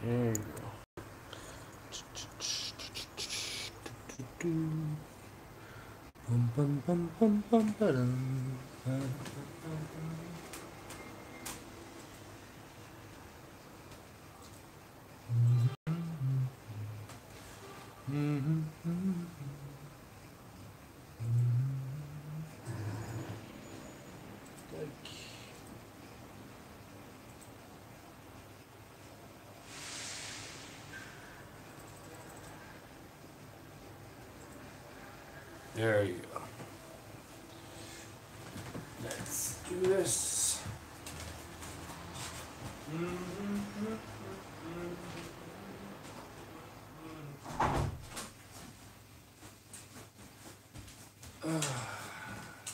There you go. Bum, bum, bum, bum, bum, ba-dum. There you go. Let's do this.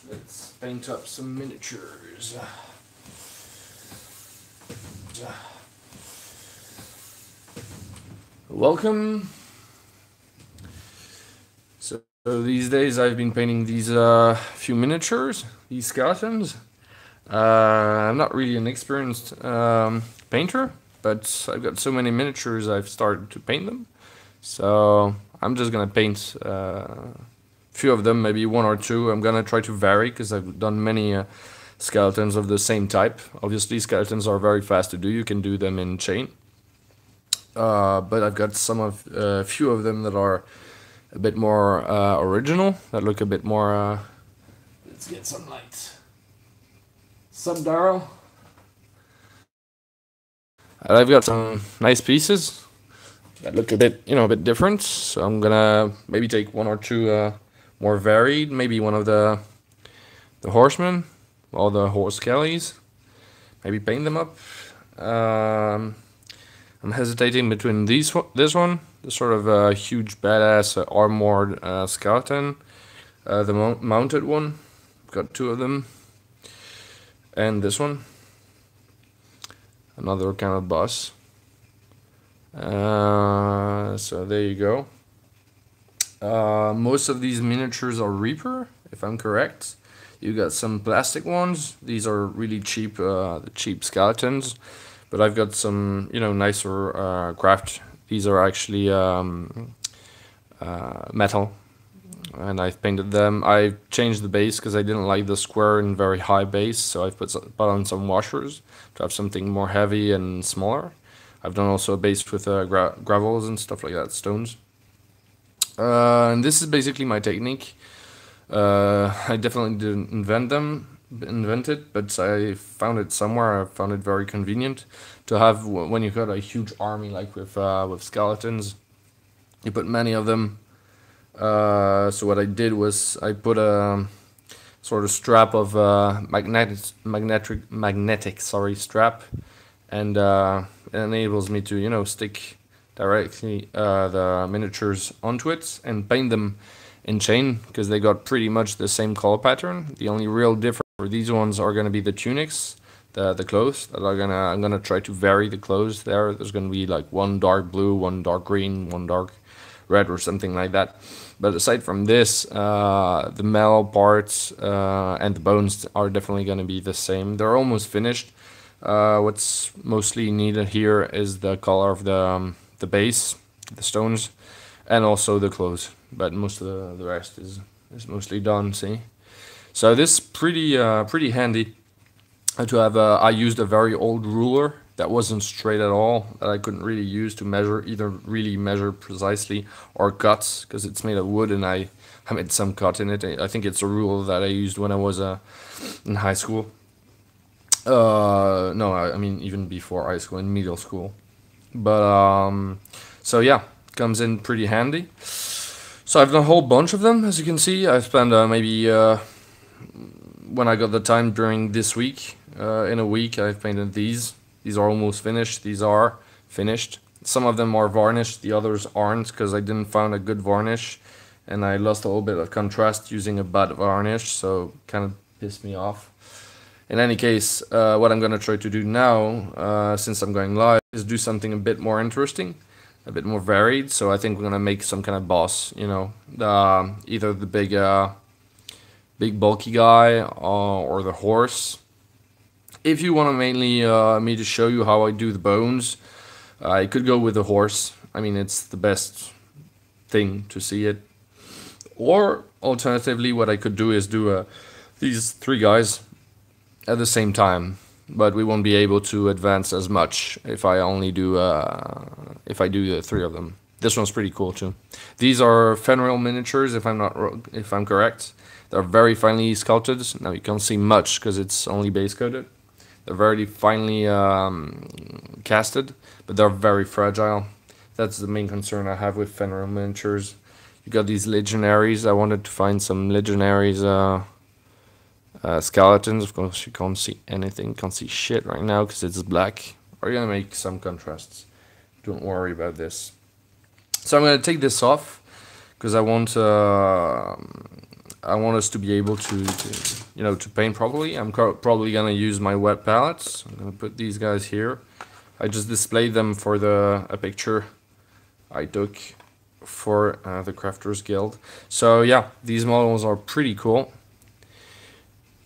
Let's paint up some miniatures. Welcome. So these days I've been painting these few miniatures, these skeletons. I'm not really an experienced painter, but I've got so many miniatures I've started to paint them. So I'm just gonna paint a few of them, maybe one or two. I'm gonna try to vary because I've done many skeletons of the same type. Obviously skeletons are very fast to do, you can do them in chain. But I've got a few of them that are a bit more original, that look a bit more... let's get some light. Some Darrow. And I've got some nice pieces that look a bit, a bit different. So I'm gonna maybe take one or two more varied. Maybe one of the horsemen, or the horse kellies. Maybe paint them up. I'm hesitating between this one, the sort of huge badass armored skeleton, the mounted one. Got two of them. And this one, another kind of boss. So there you go. Most of these miniatures are Reaper, if I'm correct. You got some plastic ones. These are really cheap, the cheap skeletons. But I've got some, nicer craft. These are actually metal. And I've painted them. I changed the base because I didn't like the square and very high base, so I've put on some washers to have something more heavy and smaller. I've done also a base with gravels and stuff like that, stones. And this is basically my technique. I definitely didn't invent it, but I found it somewhere. I found it very convenient to have when you got a huge army like with skeletons. You put many of them. So what I did was I put a sort of strap of magnetic strap, and it enables me to stick directly the miniatures onto it and paint them in chain because they got pretty much the same color pattern. The only real difference for these ones are going to be the tunics, the clothes that I'm gonna try to vary the clothes there. There's gonna be like one dark blue, one dark green, one dark red or something like that. But aside from this, the metal parts and the bones are definitely going to be the same. They're almost finished. What's mostly needed here is the color of the base, the stones, and also the clothes. But most of the rest is mostly done. See, so this is pretty handy to have. I used a very old ruler that wasn't straight at all, that I couldn't really use to really measure precisely or cut, because it's made of wood and I made some cut in it. I think it's a ruler that I used when I was in high school. No, I mean even before high school, in middle school. But so yeah, comes in pretty handy. So I've done a whole bunch of them, as you can see. I've spent maybe when I got the time during this week, in a week I've painted these. These are almost finished. These are finished. Some of them are varnished, the others aren't, because I didn't find a good varnish, and I lost a little bit of contrast using a bad varnish, so kind of pissed me off. In any case, what I'm going to try to do now, since I'm going live, is do something a bit more interesting, a bit more varied. So I think we're going to make some kind of boss, either the big bulky guy or the horse. If you want to mainly me to show you how I do the bones, I could go with a horse. I mean, it's the best thing to see it. Or alternatively, what I could do is do these three guys at the same time, but we won't be able to advance as much if I only do if I do the three of them. This one's pretty cool too. These are Fenrir miniatures, if I'm correct. They're very finely sculpted. Now you can't see much because it's only base coated. They're very finely casted, but they're very fragile. That's the main concern I have with Fenrir miniatures. You got these legionaries. I wanted to find some legionaries skeletons. Of course, you can't see anything. Can't see shit right now because it's black. We're gonna make some contrasts. Don't worry about this. So I'm gonna take this off because I want us to be able to to paint properly. I'm probably gonna use my wet palettes. I'm gonna put these guys here. I just displayed them for a picture I took for the Crafters Guild. So yeah, these models are pretty cool.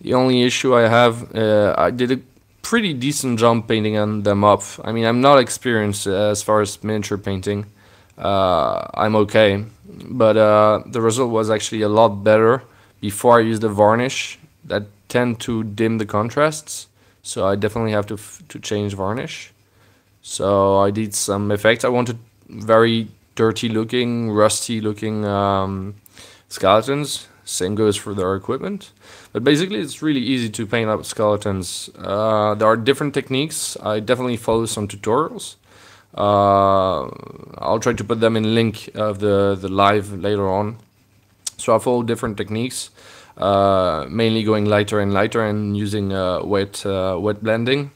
The only issue I have, I did a pretty decent job painting them up. I mean, I'm not experienced as far as miniature painting. I'm okay, but the result was actually a lot better before I used the varnish that tend to dim the contrasts. So I definitely have to change varnish. So I did some effects. I wanted very dirty looking, rusty looking skeletons. Same goes for their equipment. But basically it's really easy to paint up skeletons. There are different techniques. I definitely follow some tutorials. I'll try to put them in link of the live later on. So I follow different techniques, mainly going lighter and lighter and using wet blending,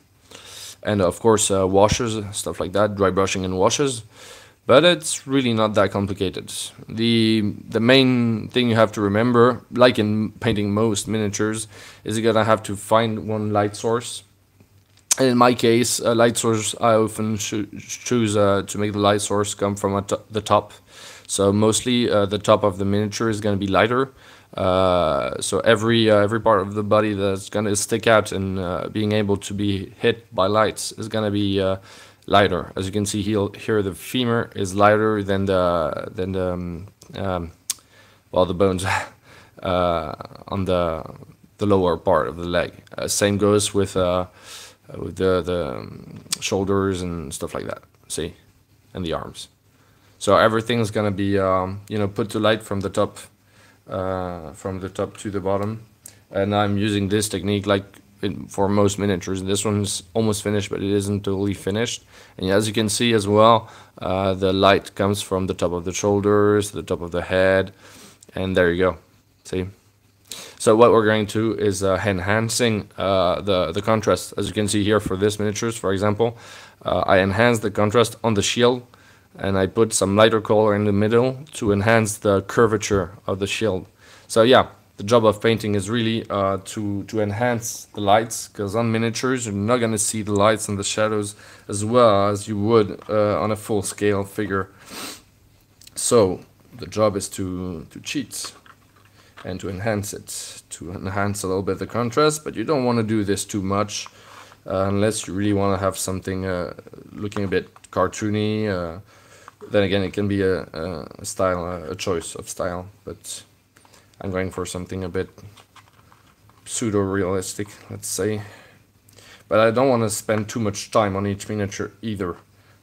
and of course washes, stuff like that, dry brushing and washes. But it's really not that complicated. The main thing you have to remember, like in painting most miniatures, is you're gonna have to find one light source. And in my case, a light source, I often choose to make the light source come from the top. So mostly the top of the miniature is going to be lighter. So every part of the body that's going to stick out and being able to be hit by lights is going to be lighter. As you can see here, the femur is lighter than the bones on the lower part of the leg. Same goes with the shoulders and stuff like that. See, and the arms. So everything's gonna be put to light from the top to the bottom. And I'm using this technique for most miniatures. This one's almost finished, but it isn't totally finished. And as you can see as well, the light comes from the top of the shoulders, the top of the head, and there you go. See. So what we're going to do is enhancing the contrast. As you can see here for this miniatures, for example, I enhanced the contrast on the shield, and I put some lighter color in the middle to enhance the curvature of the shield. So yeah, the job of painting is really to enhance the lights, because on miniatures you're not going to see the lights and the shadows as well as you would on a full-scale figure. So the job is to cheat and to enhance it, to enhance a little bit the contrast, but you don't want to do this too much unless you really want to have something looking a bit cartoony. Then again, it can be a choice of style, but I'm going for something a bit pseudo-realistic, let's say. But I don't want to spend too much time on each miniature either,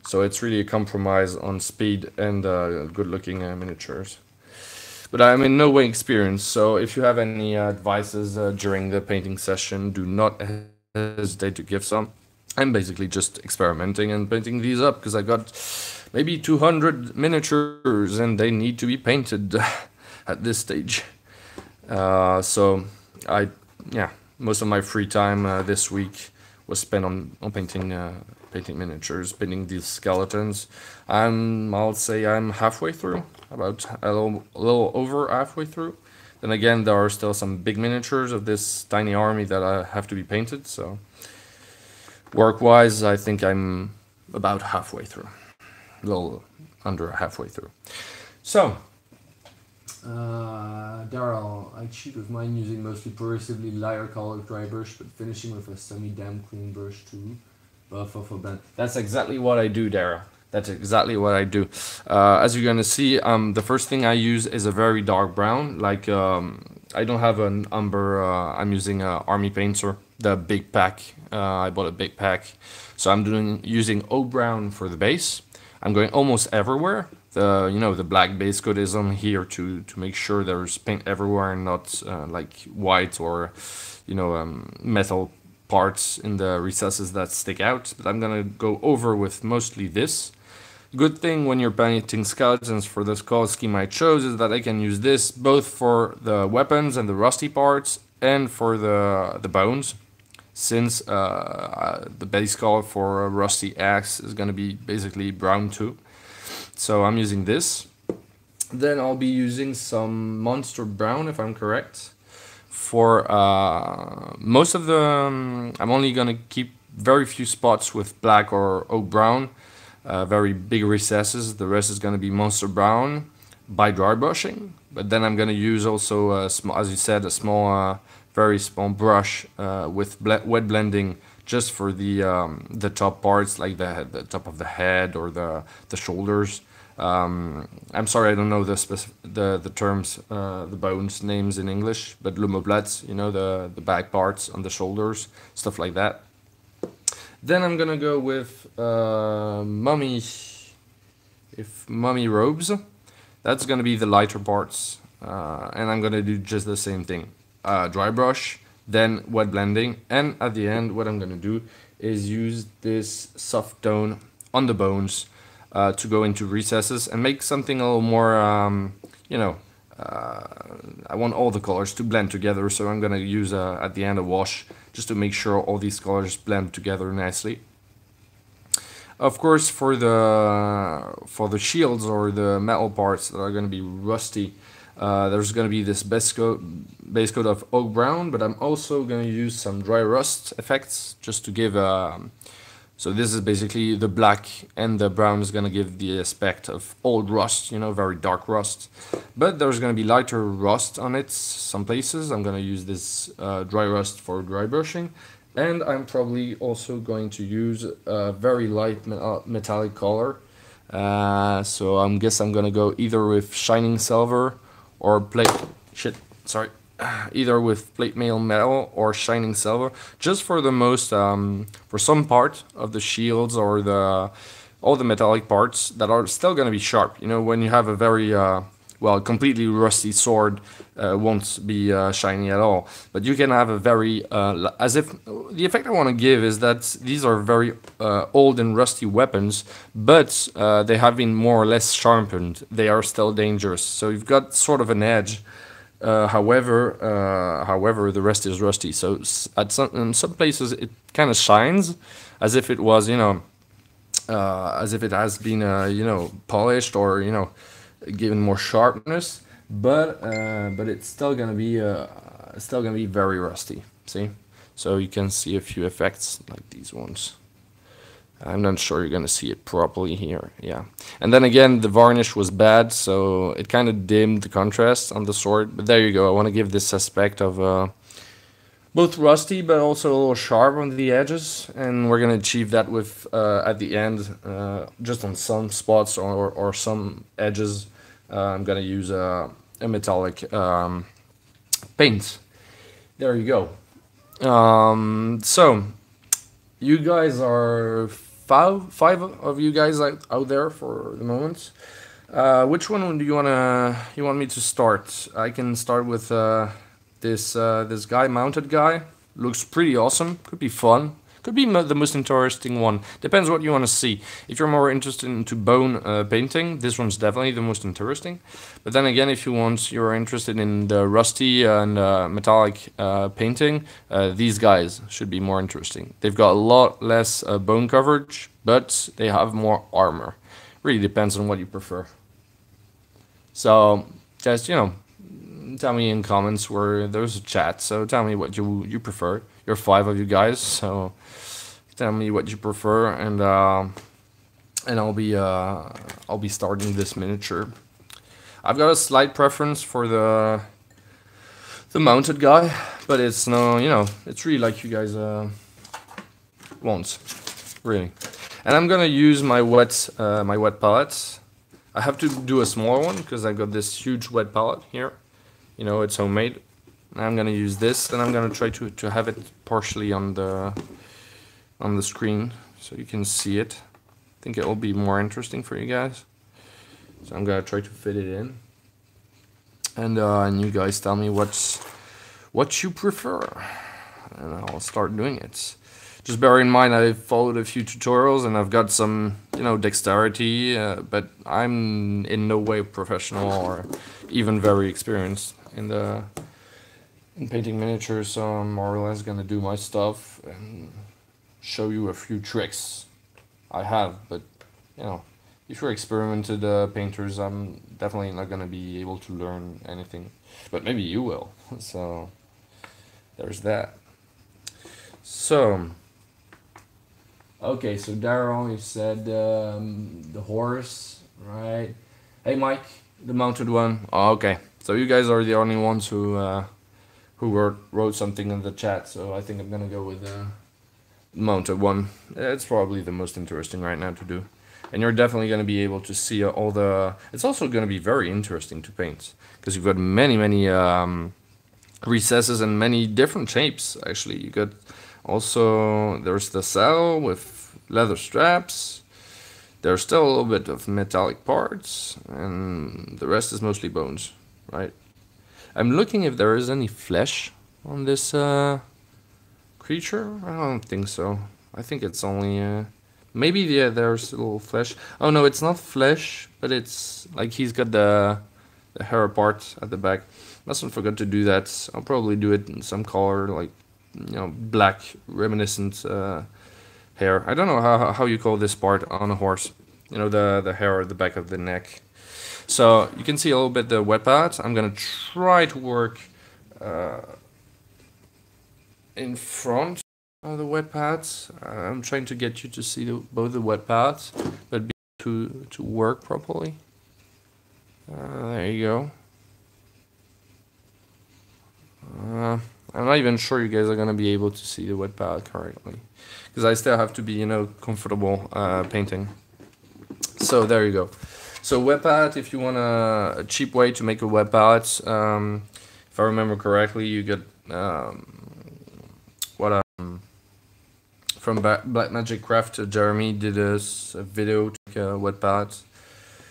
so it's really a compromise on speed and good-looking miniatures. But I'm in no way experienced, so if you have any advices during the painting session, do not hesitate to give some. I'm basically just experimenting and painting these up because I got maybe 200 miniatures and they need to be painted at this stage. So most of my free time this week was spent on painting miniatures, painting these skeletons. I'll say I'm halfway through, about a little over halfway through. Then again, there are still some big miniatures of this tiny army that have to be painted. So work-wise, I think I'm about halfway through, a little under halfway through. So, Daryl, I cheat with mine using mostly progressively lighter colored dry brush, but finishing with a semi-damp clean brush too. That's exactly what I do there. That's exactly what I do. As you're gonna see, the first thing I use is a very dark brown. Like I don't have an umber. I'm using a army painter, the big pack. I bought a big pack, so I'm using oak brown for the base. I'm going almost everywhere. The black base coat is on here to make sure there's paint everywhere and not like white or metal parts in the recesses that stick out. But I'm gonna go over with mostly this. Good thing when you're painting skeletons for the skull scheme I chose is that I can use this both for the weapons and the rusty parts and for the bones, since the base color for a rusty axe is going to be basically brown too. So I'm using this. Then I'll be using some monster brown, if I'm correct. For most of the... I'm only going to keep very few spots with black or oak brown. Very big recesses. The rest is going to be monster brown by dry brushing. But then I'm going to use also, as you said, a small, very small brush with wet blending just for the top parts, like the top of the head or the shoulders. I'm sorry, I don't know the terms, the bones names in English, but l'omoplate, the back parts on the shoulders, stuff like that. Then I'm gonna go with mummy robes. That's gonna be the lighter parts, and I'm gonna do just the same thing. Dry brush, then wet blending, and at the end what I'm gonna do is use this soft tone on the bones to go into recesses and make something a little more, I want all the colors to blend together, so I'm gonna use at the end a wash just to make sure all these colors blend together nicely. Of course, for the shields or the metal parts that are gonna be rusty, there's gonna be this base coat of oak brown, but I'm also gonna use some dry rust effects just to give so this is basically the black, and the brown is gonna give the aspect of old rust, very dark rust. But there's gonna be lighter rust on it some places. I'm gonna use this dry rust for dry brushing, and I'm probably also going to use a very light metallic color. So I guess I'm gonna go either with shining silver or either with plate mail metal or shining silver, just for the most for some part of the shields or all the metallic parts that are still going to be sharp. When you have a very completely rusty sword, won't be shiny at all, but you can have a very as if the effect I want to give is that these are very old and rusty weapons, but they have been more or less sharpened. They are still dangerous, so you've got sort of an edge. However, the rest is rusty. So in some places it kind of shines as if it was, as if it has been, polished or given more sharpness. But it's still gonna be very rusty. See, so you can see a few effects like these ones. I'm not sure you're gonna see it properly here. Yeah, and then again the varnish was bad, so it kind of dimmed the contrast on the sword. But there you go. I want to give this aspect of both rusty but also a little sharp on the edges, and we're gonna achieve that with at the end, just on some spots or some edges. I'm gonna use a metallic paint. There you go. So you guys are five of you guys out there for the moment. Which one do you want me to start? I can start with this guy, mounted guy. Looks pretty awesome. Could be fun. Could be the most interesting one. Depends what you want to see. If you're more interested into bone painting, this one's definitely the most interesting. But then again, if you're interested in the rusty and metallic painting, these guys should be more interesting. They've got a lot less bone coverage, but they have more armor. Really depends on what you prefer. So just tell me in comments where there's a chat. So tell me what you prefer. You're 5 of you guys, so tell me what you prefer, and I'll be starting this miniature. I've got a slight preference for the mounted guy, but it's it's really like you guys want. really. And I'm gonna use my wet palette. I have to do a smaller one because I got this huge wet palette here. You know, it's homemade. And I'm gonna use this, and I'm gonna try to have it partially on the screen so you can see it. I think it will be more interesting for you guys. So I'm gonna try to fit it in, and you guys tell me what you prefer, and I'll start doing it. Just bear in mind I've followed a few tutorials and I've got some, you know, dexterity, but I'm in no way professional or even very experienced in painting miniatures. So I'm more or less gonna do my stuff and show you a few tricks I have, but you know, if you're experimented painters, I'm definitely not gonna be able to learn anything, but maybe you will. So there's that. So okay, so Daryl, you said the horse, right? Hey Mike, the mounted one. Oh, okay, so you guys are the only ones who wrote something in the chat, so I think I'm gonna go with the mounted one. It's probably the most interesting right now to do. And you're definitely going to be able to see all the... It's also going to be very interesting to paint, because you've got many recesses and many different shapes, actually. You got also... There's the saddle with leather straps. There's still a little bit of metallic parts, and the rest is mostly bones, right? I'm looking if there is any flesh on this creature. I don't think so. I think it's only... maybe yeah, there's a little flesh. Oh no, it's not flesh, but it's like he's got the hair part at the back. Mustn't forget to do that. I'll probably do it in some color, like, you know, black reminiscent hair. I don't know how you call this part on a horse. You know, the hair at the back of the neck. So you can see a little bit the wet part. I'm gonna try to work in front of the wet pads. I'm trying to get you to see both the wet pads, but be able to work properly. There you go. I'm not even sure you guys are gonna be able to see the wet pad correctly, because I still have to be, you know, comfortable painting. So there you go. So wet pad, if you want a cheap way to make a wet pad, if I remember correctly, you get from Black Magic Craft, Jeremy did a video to make a wet pad.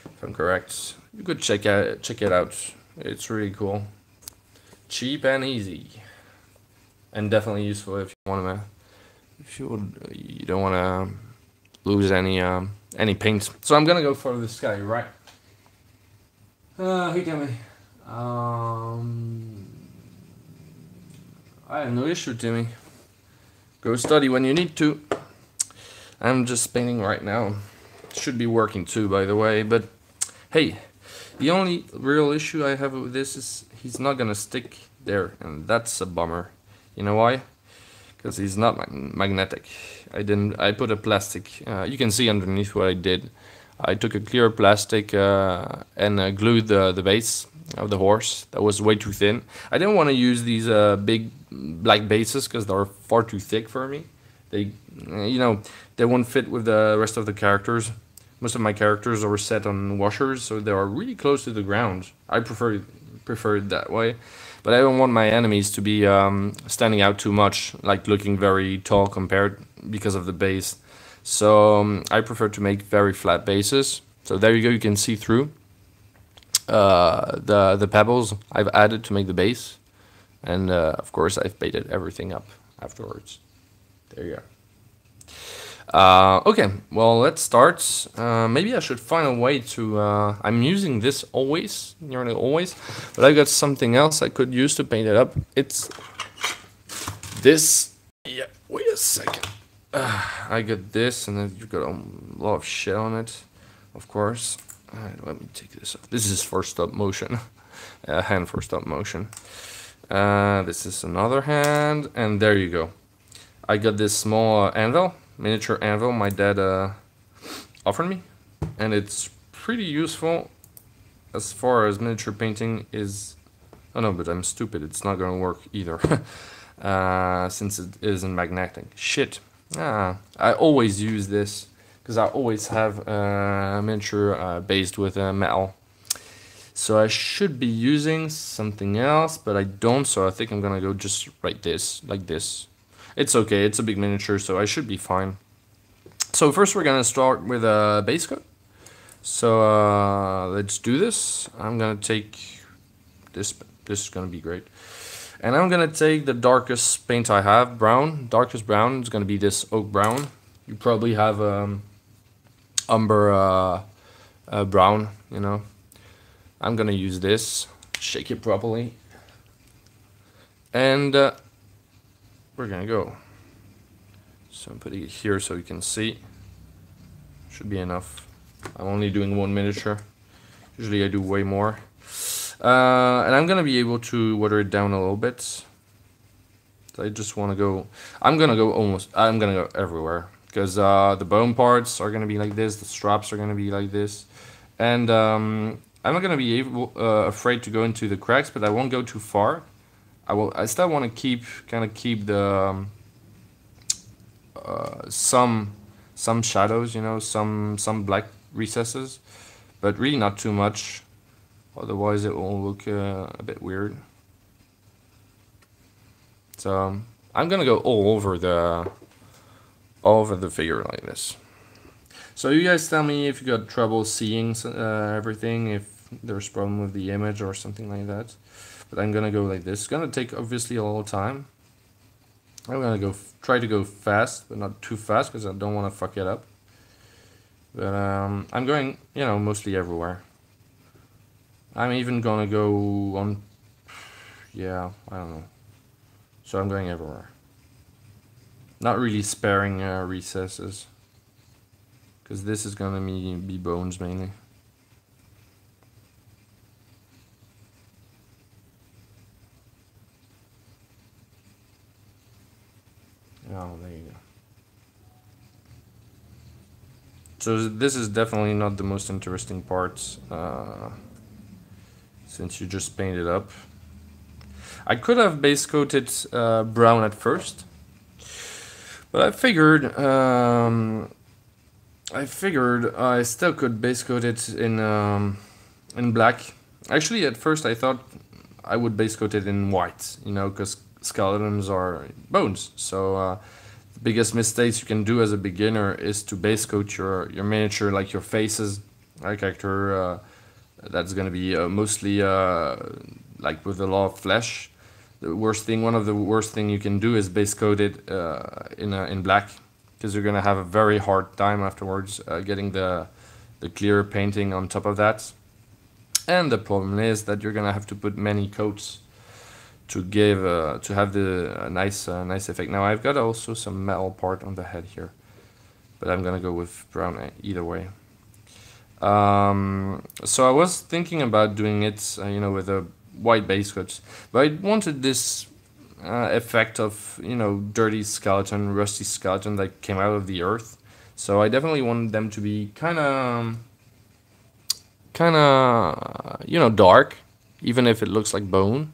If I'm correct, you could check it out. It's really cool, cheap and easy, and definitely useful if you don't wanna lose any paint. So I'm gonna go for the sky, right? Hey, tell me. I have no issue, Timmy. Go study when you need to. I'm just painting right now. Should be working too, by the way. But hey, the only real issue I have with this is he's not gonna stick there, and that's a bummer. You know why? Because he's not magnetic. I put a plastic. You can see underneath what I did. I took a clear plastic and glued the base of the horse. That was way too thin. I didn't want to use these big black bases because they're far too thick for me. They, you know, they won't fit with the rest of the characters. Most of my characters are set on washers, so they are really close to the ground. I prefer it that way. But I don't want my enemies to be standing out too much, like looking very tall compared because of the base. So I prefer to make very flat bases. So there you go, you can see through the pebbles I've added to make the base. And of course I've painted everything up afterwards. There you go. Okay, well, let's start. Maybe I should find a way to... I'm using this always, nearly always, but I got something else I could use to paint it up. It's this. Yeah, wait a second. I got this, and then you've got a lot of shit on it, of course. Let me take this off. This is for stop motion. Hand for stop motion. This is another hand, and there you go. I got this small anvil. Miniature anvil my dad offered me, and it's pretty useful as far as miniature painting is. Oh no, but I'm stupid, it's not gonna work either. Since it isn't magnetic. Shit. I always use this because I always have a miniature based with metal. So I should be using something else, but I don't, so I think I'm gonna go just like this. It's okay, it's a big miniature, so I should be fine. So first we're gonna start with a base coat. So let's do this. I'm gonna take this is gonna be great. And I'm gonna take the darkest paint I have, brown. Darkest brown is gonna be this oak brown. You probably have umber brown, you know. I'm gonna use this, shake it properly, and we're gonna go. So I'm putting it here so you can see. Should be enough. I'm only doing one miniature. Usually I do way more. And I'm gonna be able to water it down a little bit. I just want to go. I'm gonna go everywhere because the bone parts are gonna be like this. The straps are gonna be like this, and I'm not gonna be afraid to go into the cracks, but I won't go too far. I still want to keep the some shadows, you know, some black recesses, but really not too much. Otherwise, it will look a bit weird. So I'm gonna go all over the figure like this. So you guys tell me if you got trouble seeing everything, if there's problem with the image or something like that. But I'm gonna go like this. It's gonna take obviously a little time. I'm gonna try to go fast, but not too fast because I don't want to fuck it up. But I'm going, you know, mostly everywhere. I'm even gonna go on, yeah, I don't know. So I'm going everywhere. Not really sparing recesses. Because this is gonna be bones mainly. Oh, there you go. So this is definitely not the most interesting part, since you just paint it up. I could have base coated brown at first, but I figured I still could base coat it in black. Actually, at first I thought I would base coat it in white, you know, because skeletons are bones. So the biggest mistakes you can do as a beginner is to base coat your miniature, like your faces, like character. That's gonna be mostly like with a lot of flesh. One of the worst thing you can do is base coat it in black, because you're gonna have a very hard time afterwards getting the clear painting on top of that. And the problem is that you're gonna have to put many coats to give to have the nice effect. Now I've got also some metal part on the head here, but I'm gonna go with brown either way. So I was thinking about doing it, you know, with a white base coat, but I wanted this effect of, you know, dirty skeleton, rusty skeleton that came out of the earth. So I definitely wanted them to be kind of, you know, dark, even if it looks like bone.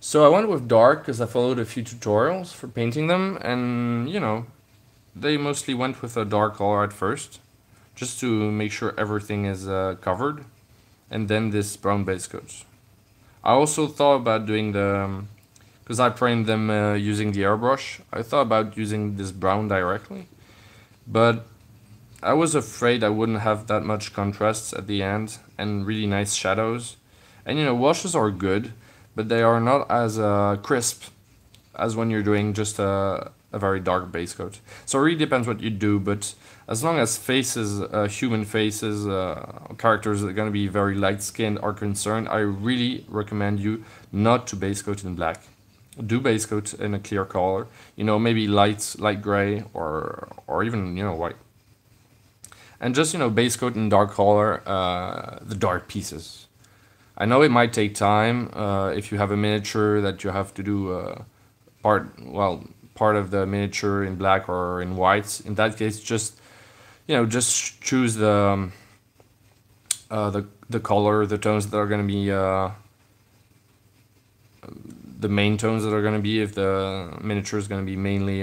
So I went with dark because I followed a few tutorials for painting them, and you know, they mostly went with a dark color at first, just to make sure everything is covered, and then this brown base coat. I also thought about doing because I framed them using the airbrush. I thought about using this brown directly, but I was afraid I wouldn't have that much contrast at the end and really nice shadows. And you know, washes are good, but they are not as crisp as when you're doing just a very dark base coat. So it really depends what you do, but as long as faces, human faces, characters that are going to be very light skinned are concerned, I really recommend you not to base coat in black. Do base coat in a clear color, you know, maybe light gray or even, you know, white. And just, you know, base coat in dark color the dark pieces. I know it might take time if you have a miniature that you have to do part of the miniature in black or in white. In that case, just, you know, just choose the color, the tones that are going to be the main tones that are going to be, if the miniature is going to be mainly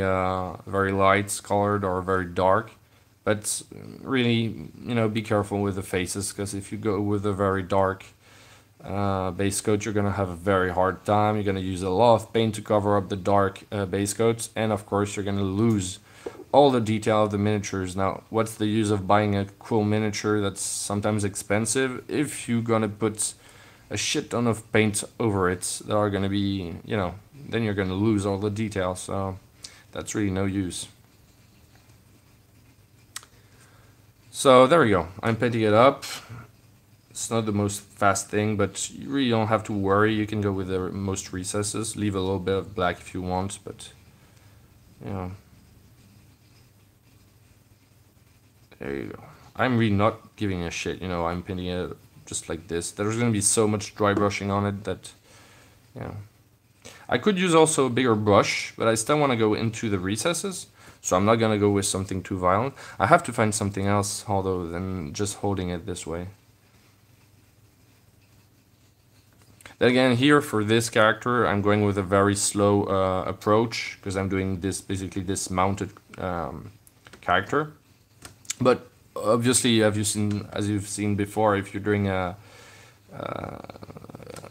very light colored or very dark. But really, be careful with the faces, because if you go with a very dark base coat, you're going to have a very hard time. You're going to use a lot of paint to cover up the dark base coats, and of course you're going to lose all the detail of the miniatures. Now, what's the use of buying a cool miniature that's sometimes expensive if you're going to put a shit ton of paint over it that are going to be, then you're going to lose all the details, so that's really no use. So there we go, I'm painting it up. It's not the most fast thing, but you really don't have to worry. You can go with the most recesses, leave a little bit of black if you want, but there you go. I'm really not giving a shit, I'm painting it just like this. There's going to be so much dry brushing on it that, I could use also a bigger brush, but I still want to go into the recesses, so I'm not going to go with something too violent. I have to find something else, although, than just holding it this way. Then again, here for this character, I'm going with a very slow approach, because I'm doing this, basically this mounted character. But obviously, as you've seen before, if you're doing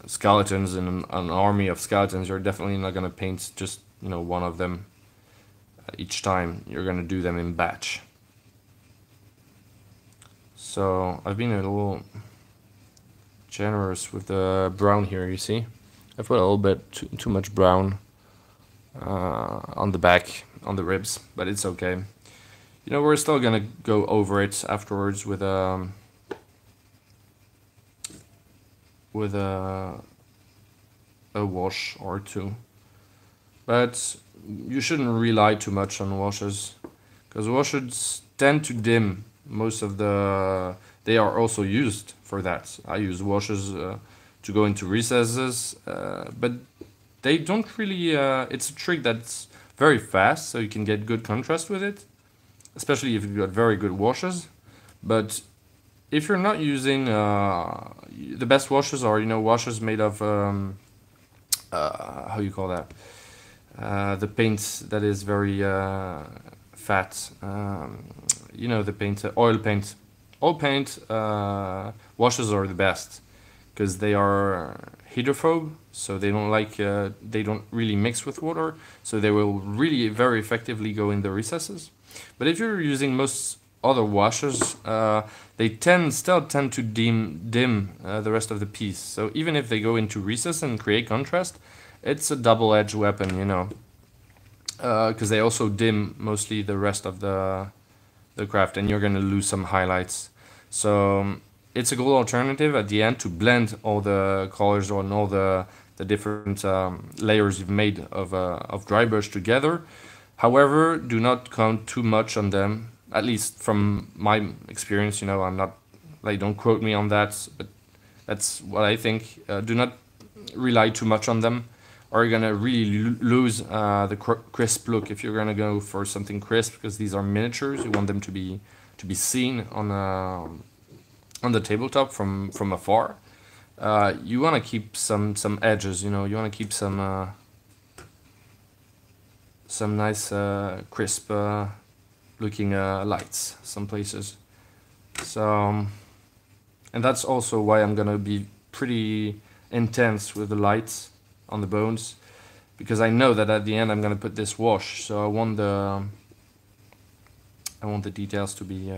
skeletons and an army of skeletons, you're definitely not going to paint just one of them each time. You're going to do them in batch. So I've been a little generous with the brown here, you see. I put a little bit too much brown on the back, on the ribs, but it's okay. We're still gonna go over it afterwards with a wash or two. But you shouldn't rely too much on washes, because washes tend to dim most of the... They are also used for that. I use washes to go into recesses, but they don't really... it's a trick that's very fast, so you can get good contrast with it, especially if you've got very good washes. But if you're not using... the best washes are, washes made of... how you call that? The paint that is very fat. The paint, oil paint. Oil paint washes are the best, because they are hydrophobe, so they don't they don't really mix with water, so they will really very effectively go in the recesses. But if you're using most other washes, they still tend to dim the rest of the piece. So even if they go into recess and create contrast, it's a double-edged weapon, because they also dim mostly the rest of the craft, and you're going to lose some highlights. So it's a good alternative at the end to blend all the colors on all the different layers you've made of dry brush together. However, do not count too much on them, at least from my experience. I'm not, don't quote me on that, but that's what I think. Do not rely too much on them, or you're gonna really lose the crisp look. If you're gonna go for something crisp, because these are miniatures, you want them to be seen on the tabletop from afar. You want to keep some edges. You want to keep some nice crisp looking lights some places. So, and that's also why I'm gonna be pretty intense with the lights on the bones, because I know that at the end I'm gonna put this wash, so I want the details to be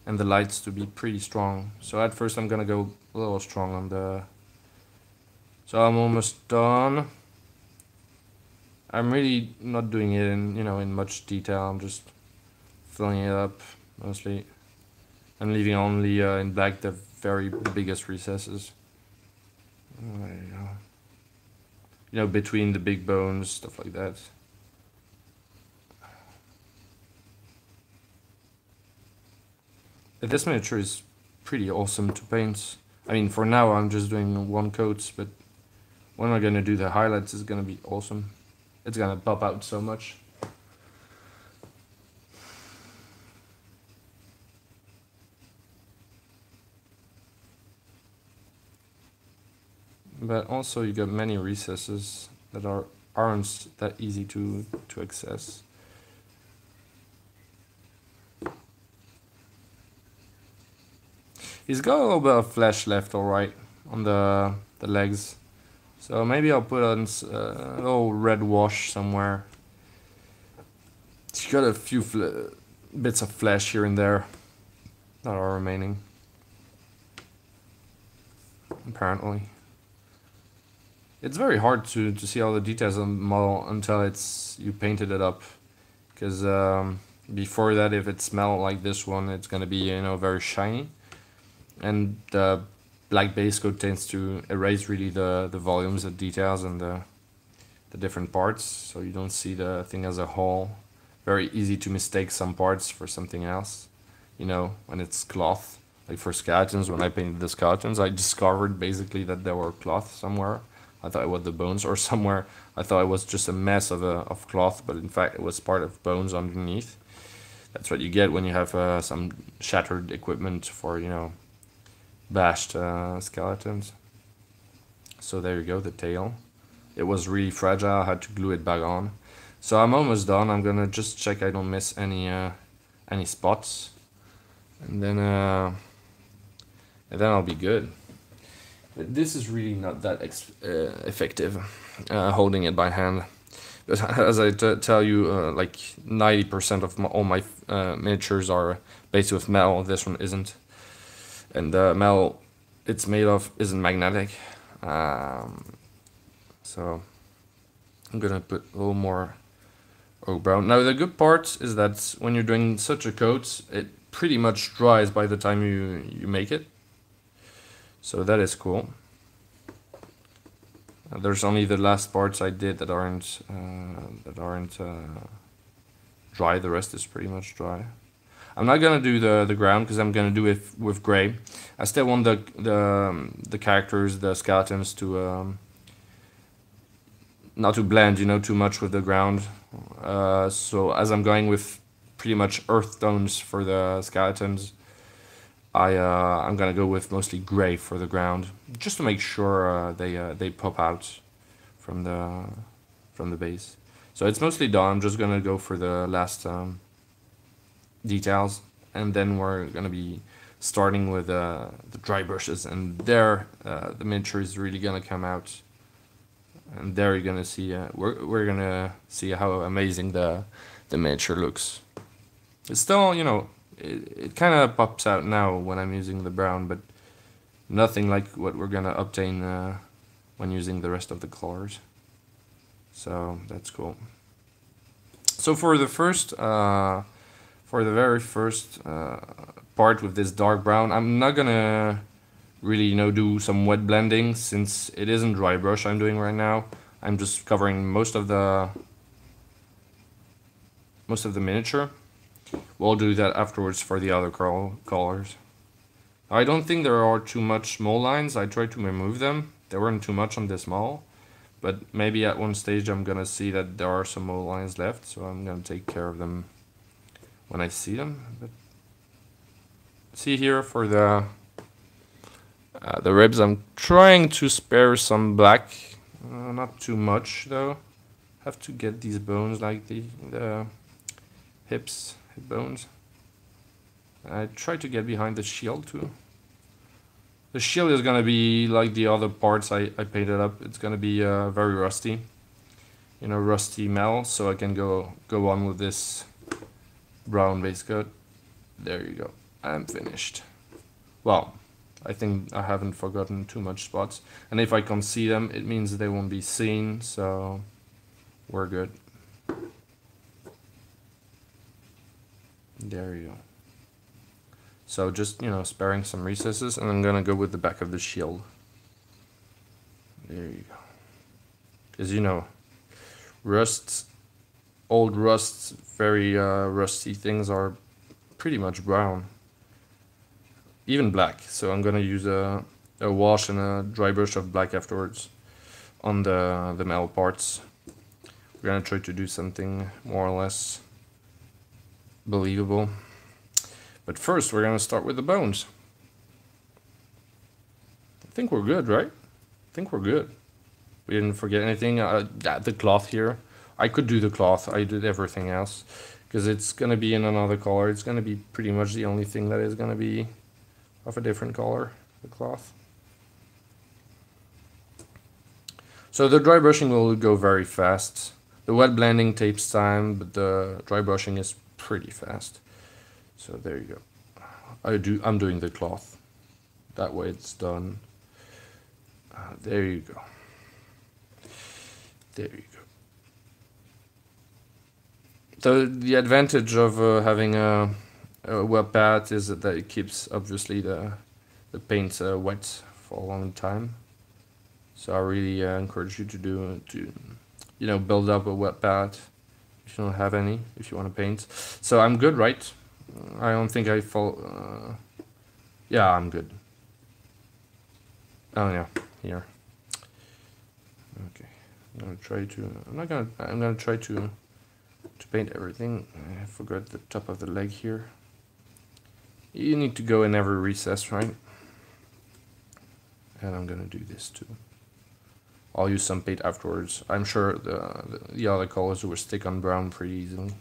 and the lights to be pretty strong. So at first I'm gonna go a little strong on the... So I'm almost done. I'm really not doing it in much detail. I'm just filling it up mostly. I'm leaving only in black the very biggest recesses. There you go. Between the big bones, stuff like that. This miniature is pretty awesome to paint. I mean, for now I'm just doing one coat, but when I'm gonna do the highlights, it's gonna be awesome. It's gonna pop out so much. but also you got many recesses that aren't that easy to access. He's got a little bit of flesh left, alright, on the legs. So maybe I'll put on a little red wash somewhere. He's got a few bits of flesh here and there that are remaining. Apparently. It's very hard to see all the details on the model until you painted it up. Because before that, if it smelled like this one, it's going to be, you know, very shiny. And the black base coat tends to erase really the volumes, the details, and the different parts, so you don't see the thing as a whole. Very easy to mistake some parts for something else, you know, when it's cloth. Like for skeletons, when I painted the skeletons, I discovered basically that there were cloth somewhere. I thought it was the bones, or somewhere I thought it was just a mess of cloth, but in fact it was part of bones underneath. That's what you get when you have some shattered equipment for, you know, bashed skeletons. So there you go, the tail. It was really fragile, I had to glue it back on. So I'm almost done. I'm gonna just check I don't miss any spots, and then I'll be good. But this is really not that effective, holding it by hand. But as I tell you, like 90% of all my miniatures are based with metal. This one isn't, and the metal it's made of isn't magnetic. So I'm gonna put a little more oak brown. Now the good part is that when you're doing such a coat, it pretty much dries by the time you make it. So that is cool. There's only the last parts I did that aren't dry. The rest is pretty much dry. I'm not gonna do the ground because I'm gonna do it with gray. I still want the characters, the skeletons to not to blend, you know, too much with the ground. So as I'm going with pretty much earth tones for the skeletons, I'm gonna go with mostly gray for the ground, just to make sure they pop out from the base. So it's mostly done. I'm just gonna go for the last details, and then we're gonna be starting with the dry brushes, and there the miniature is really gonna come out. And there you're gonna see we're gonna see how amazing the miniature looks. It's still, you know, it kind of pops out now when I'm using the brown, but nothing like what we're gonna obtain when using the rest of the colors. So that's cool. So for the very first part with this dark brown, I'm not gonna really, you know, do some wet blending since it isn't dry brush I'm doing right now. I'm just covering most of the miniature. We'll do that afterwards for the other colors. I don't think there are too much mole lines. I tried to remove them. There weren't too much on this model, but maybe at one stage I'm gonna see that there are some mole lines left, so I'm gonna take care of them when I see them. But see here for the ribs, I'm trying to spare some black, not too much though. Have to get these bones, like the hip bones. I try to get behind the shield too. The shield is gonna be like the other parts I painted up. It's gonna be very rusty, you know, rusty metal. So I can go on with this brown base coat. There you go. I'm finished. Well, I think I haven't forgotten too much spots, and if I can see them, it means they won't be seen, so we're good. There you go. So just, you know, sparing some recesses, and I'm gonna go with the back of the shield. There you go. Because, you know, old rusts, very rusty things are pretty much brown. Even black. So I'm gonna use a wash and a dry brush of black afterwards on the metal parts. We're gonna try to do something more or less believable. But first we're gonna start with the bones. I think we're good, right? think we're good. We didn't forget anything. The cloth here, I could do the cloth. I did everything else because it's gonna be in another color. It's gonna be pretty much the only thing that is gonna be of a different color, the cloth. So the dry brushing will go very fast. The wet blending takes time, but the dry brushing is pretty fast. So there you go. I'm doing the cloth. That way it's done. There you go. There you go. The advantage of having a wet pad is that it keeps obviously the paint wet for a long time. So I really encourage you to build up a wet pad if you don't have any, if you want to paint. So I'm good, right? I don't think I fall. Yeah, I'm good. Oh yeah, here. Okay, I'm gonna try to paint everything. I forgot the top of the leg here. You need to go in every recess, right? And I'm gonna do this too. I'll use some paint afterwards. I'm sure the other colors will stick on brown pretty easily.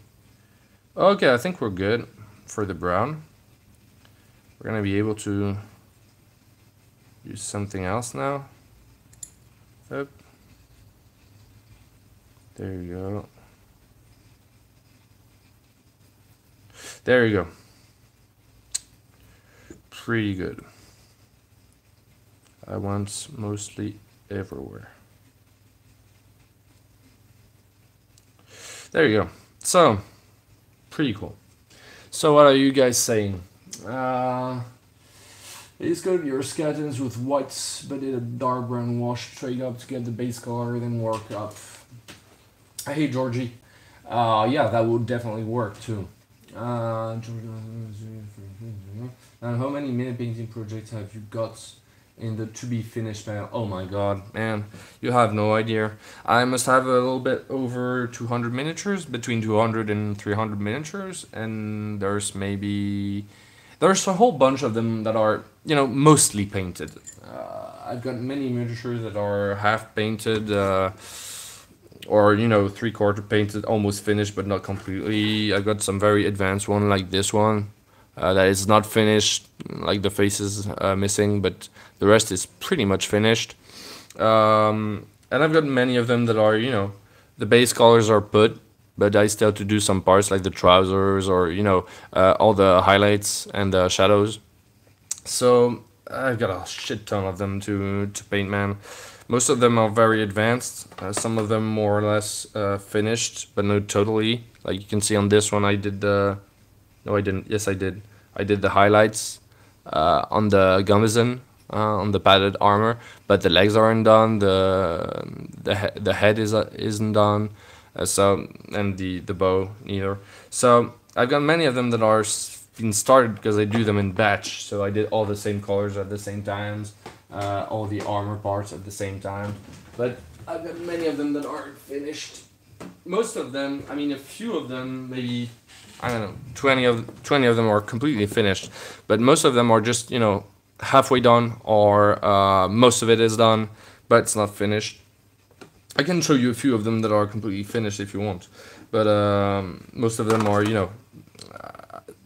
Okay, I think we're good for the brown. We're gonna be able to use something else now. Up. There you go. There you go. Pretty good. I want mostly everywhere. There you go. So, pretty cool. So what are you guys saying? It's gonna be your skeletons with whites, but in a dark brown wash straight up to get the base color, then work up. Hey Georgie. Yeah, that would definitely work too. And how many minute painting projects have you got in the to be finished panel? Oh my god, man, you have no idea. I must have a little bit over 200 miniatures, between 200 and 300 miniatures, and there's a whole bunch of them that are, mostly painted. I've got many miniatures that are half painted, or 3/4 painted, almost finished but not completely. I've got some very advanced one like this one that is not finished, like the face is missing, but the rest is pretty much finished. And I've got many of them that are, the base colors are put, but I still have to do some parts like the trousers or, all the highlights and the shadows. So I've got a shit ton of them to paint, man. Most of them are very advanced. Some of them more or less finished, but not totally. Like you can see on this one, I did the... No, I didn't. Yes, I did. I did the highlights on the gambeson, on the padded armor, but the legs aren't done. The head isn't done. And the bow neither. So I've got many of them that are been started because I do them in batch. So I did all the same colors at the same times, all the armor parts at the same time. But I've got many of them that aren't finished. Most of them, I mean, a few of them, maybe, I don't know, 20 of them are completely finished. But most of them are just, halfway done, or most of it is done, but it's not finished. I can show you a few of them that are completely finished if you want, but most of them are,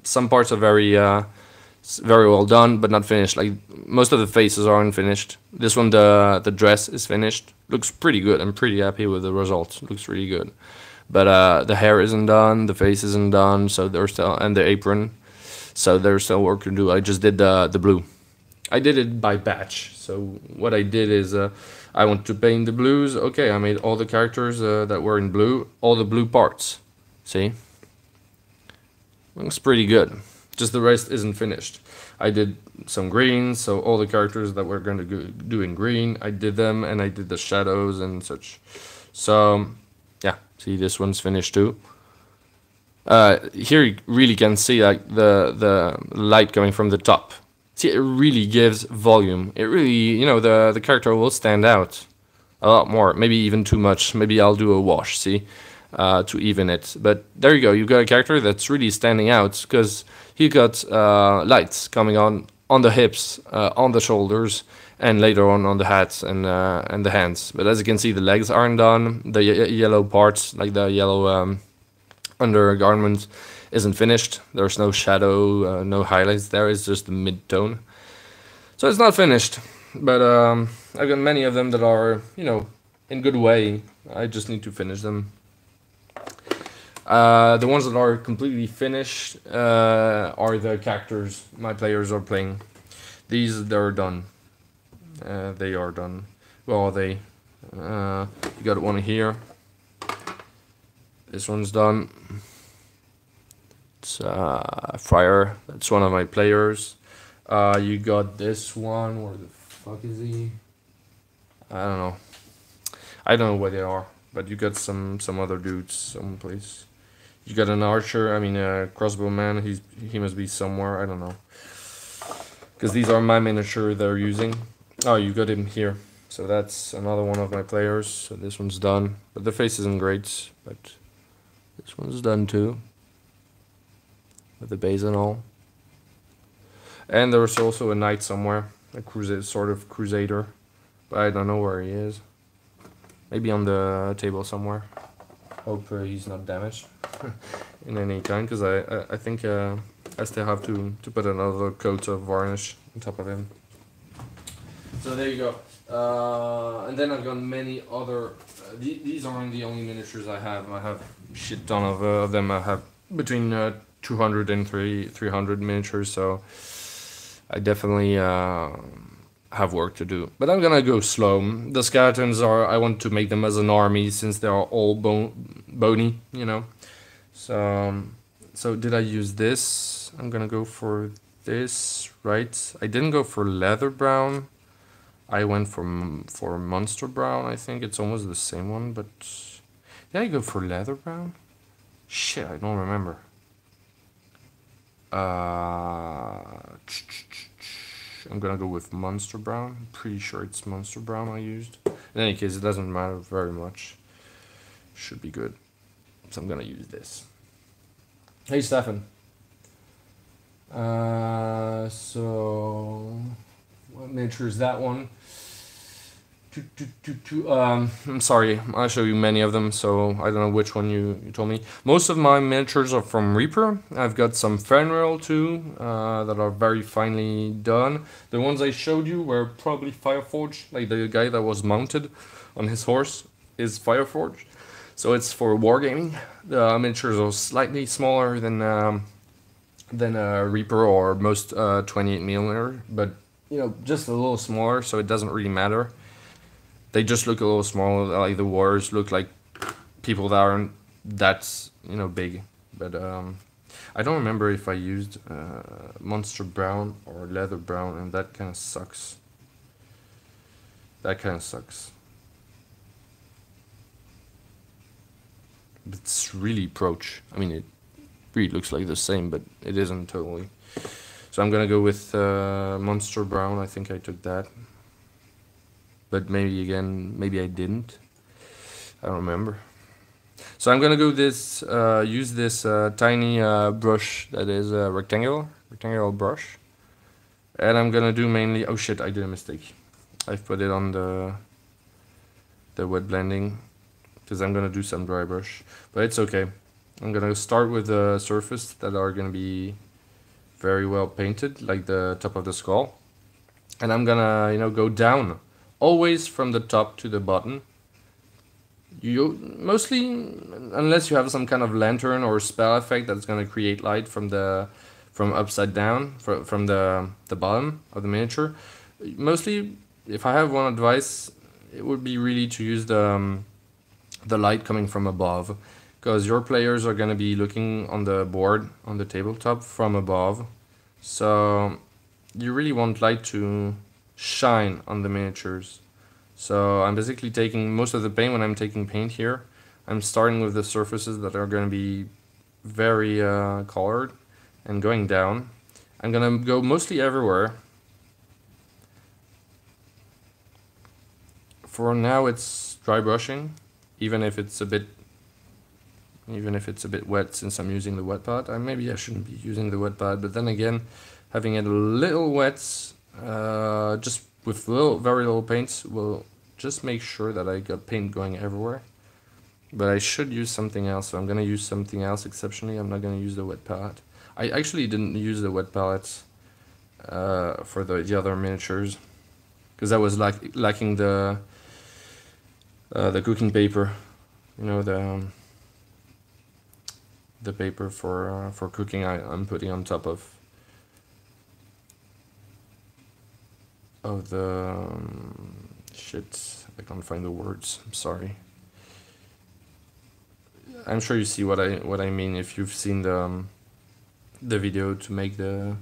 some parts are very well done, but not finished. Like most of the faces aren't finished. This one, the dress is finished. Looks pretty good. I'm pretty happy with the result. Looks really good, but the hair isn't done, the face isn't done, so there's still, and the apron, so there's still work to do. I just did the blue. I did it by batch. So what I did is I want to paint the blues. Okay, I made all the characters that were in blue, all the blue parts. See? Looks pretty good. Just the rest isn't finished. I did some greens, so all the characters that we're going to do in green, I did them, and I did the shadows and such. So, yeah, see, this one's finished too. Here you really can see like the light coming from the top. See, it really gives volume. It really, the character will stand out a lot more. Maybe even too much. Maybe I'll do a wash, see, to even it. But there you go. You've got a character that's really standing out because he got lights coming on on the hips, on the shoulders, and later on the hats and the hands. But as you can see, the legs aren't done. The yellow parts, like the yellow undergarment, isn't finished. There's no shadow, no highlights there. It's just the mid-tone. So it's not finished. But I've got many of them that are, you know, in good way. I just need to finish them. The ones that are completely finished are the characters my players are playing. These, they're done. They are done. Well, they. You got one here. This one's done. It's Fire. That's one of my players. You got this one. Where the fuck is he? I don't know. I don't know where they are. But you got some other dudes someplace. You got an archer. I mean, a crossbow man. He must be somewhere. I don't know. Because these are my miniature they're using. Oh, you got him here. So that's another one of my players. So this one's done. But the face isn't great. But this one's done too. With the base and all. And there's also a knight somewhere. A crusade, sort of crusader. But I don't know where he is. Maybe on the table somewhere. Hope he's not damaged in any kind. Because I think I still have to put another coat of varnish on top of him. So there you go. And then I've got many other. These aren't the only miniatures I have. I have shit ton of them. I have between 200 and 300 miniatures. So I definitely have work to do. But I'm gonna go slow. The skeletons are. I want to make them as an army since they are all bony. You know. So did I use this? I'm gonna go for this, right? I didn't go for leather brown. I went for monster brown. I think it's almost the same one, but did I go for leather brown? Shit, I don't remember. I'm gonna go with monster brown. I'm pretty sure it's monster brown I used. In any case, it doesn't matter very much. Should be good. So I'm gonna use this. Hey, Stefan. So what miniature is that one? I'm sorry, I'll show you many of them, so I don't know which one you told me. Most of my miniatures are from Reaper. I've got some Fenrir too, that are very finely done. The ones I showed you were probably Fireforged, like the guy that was mounted on his horse is Fireforged. So it's for wargaming. The miniatures are slightly smaller than Reaper or most 28mm, but you know, just a little smaller, so it doesn't really matter. They just look a little smaller, like the warriors look like people that aren't that, you know, big. But I don't remember if I used monster brown or leather brown, and that kind of sucks. That kind of sucks. It's really Proach. I mean, it really looks like the same, but it isn't totally. So I'm gonna go with monster brown. I think I took that. But maybe again, maybe I didn't. I don't remember. So I'm gonna go this, use this tiny brush that is a rectangular brush, and I'm gonna do mainly. Oh shit! I did a mistake. I've put it on the wet blending because I'm gonna do some dry brush, but it's okay. I'm gonna start with the surface that are gonna be very well painted, like the top of the skull, and I'm gonna, you know, go down. Always from the top to the bottom. You mostly, unless you have some kind of lantern or spell effect that's gonna create light from upside down, from the bottom of the miniature. Mostly, if I have one advice, it would be really to use the light coming from above, because your players are gonna be looking on the board, on the tabletop from above. So you really want light to shine on the miniatures. So I'm basically taking most of the paint. When I'm taking paint here, I'm starting with the surfaces that are going to be very colored and going down. I'm going to go mostly everywhere. For now it's dry brushing, even if it's a bit wet, since I'm using the wet pad. Maybe I shouldn't be using the wet pad, but then again, having it a little wet, just with very little paint, will just make sure that I got paint going everywhere. But I should use something else, so I'm gonna use something else exceptionally. I'm not gonna use the wet palette. I actually didn't use the wet palette for the other miniatures, because I was lacking the cooking paper, you know, the paper for cooking. I'm putting on top of the shit. I can't find the words. I'm sorry. I'm sure you see what I mean if you've seen the video to make the.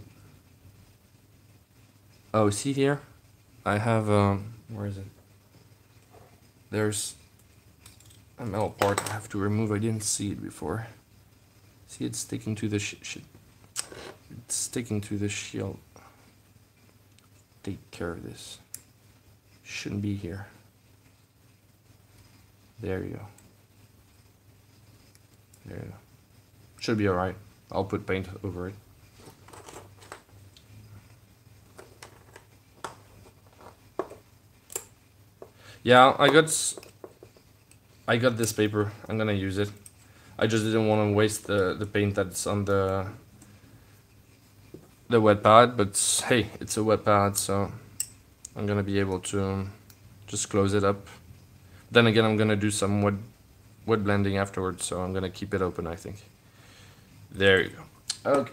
Oh, see here, I have where is it? There's a metal part I have to remove. I didn't see it before. See, it's sticking to the shit. It's sticking to the shield. Take care of this. Shouldn't be here. There you go. There you go. Should be alright. I'll put paint over it. Yeah, I got this paper. I'm gonna use it. I just didn't want to waste the paint that's on the wet pad, but hey, it's a wet pad, so I'm gonna be able to just close it up. Then again, I'm gonna do some wet blending afterwards, so I'm gonna keep it open, I think. There you go. Okay.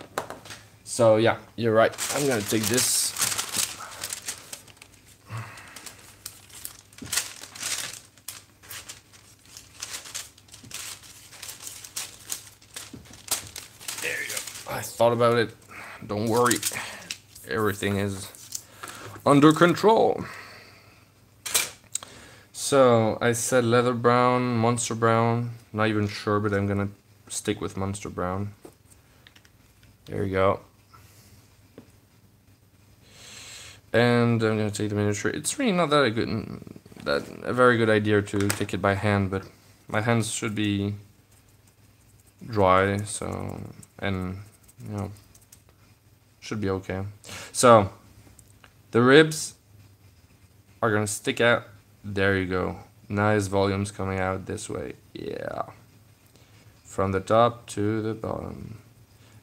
So yeah, you're right. I'm gonna take this. There you go. I thought about it. Don't worry. Everything is under control. So I said leather brown, monster brown. Not even sure, but I'm gonna stick with monster brown. There you go. And I'm gonna take the miniature. It's really not that a very good idea to take it by hand, but my hands should be dry, so, and you know, should be okay. So the ribs are gonna stick out. There you go. Nice volumes coming out this way. Yeah. From the top to the bottom.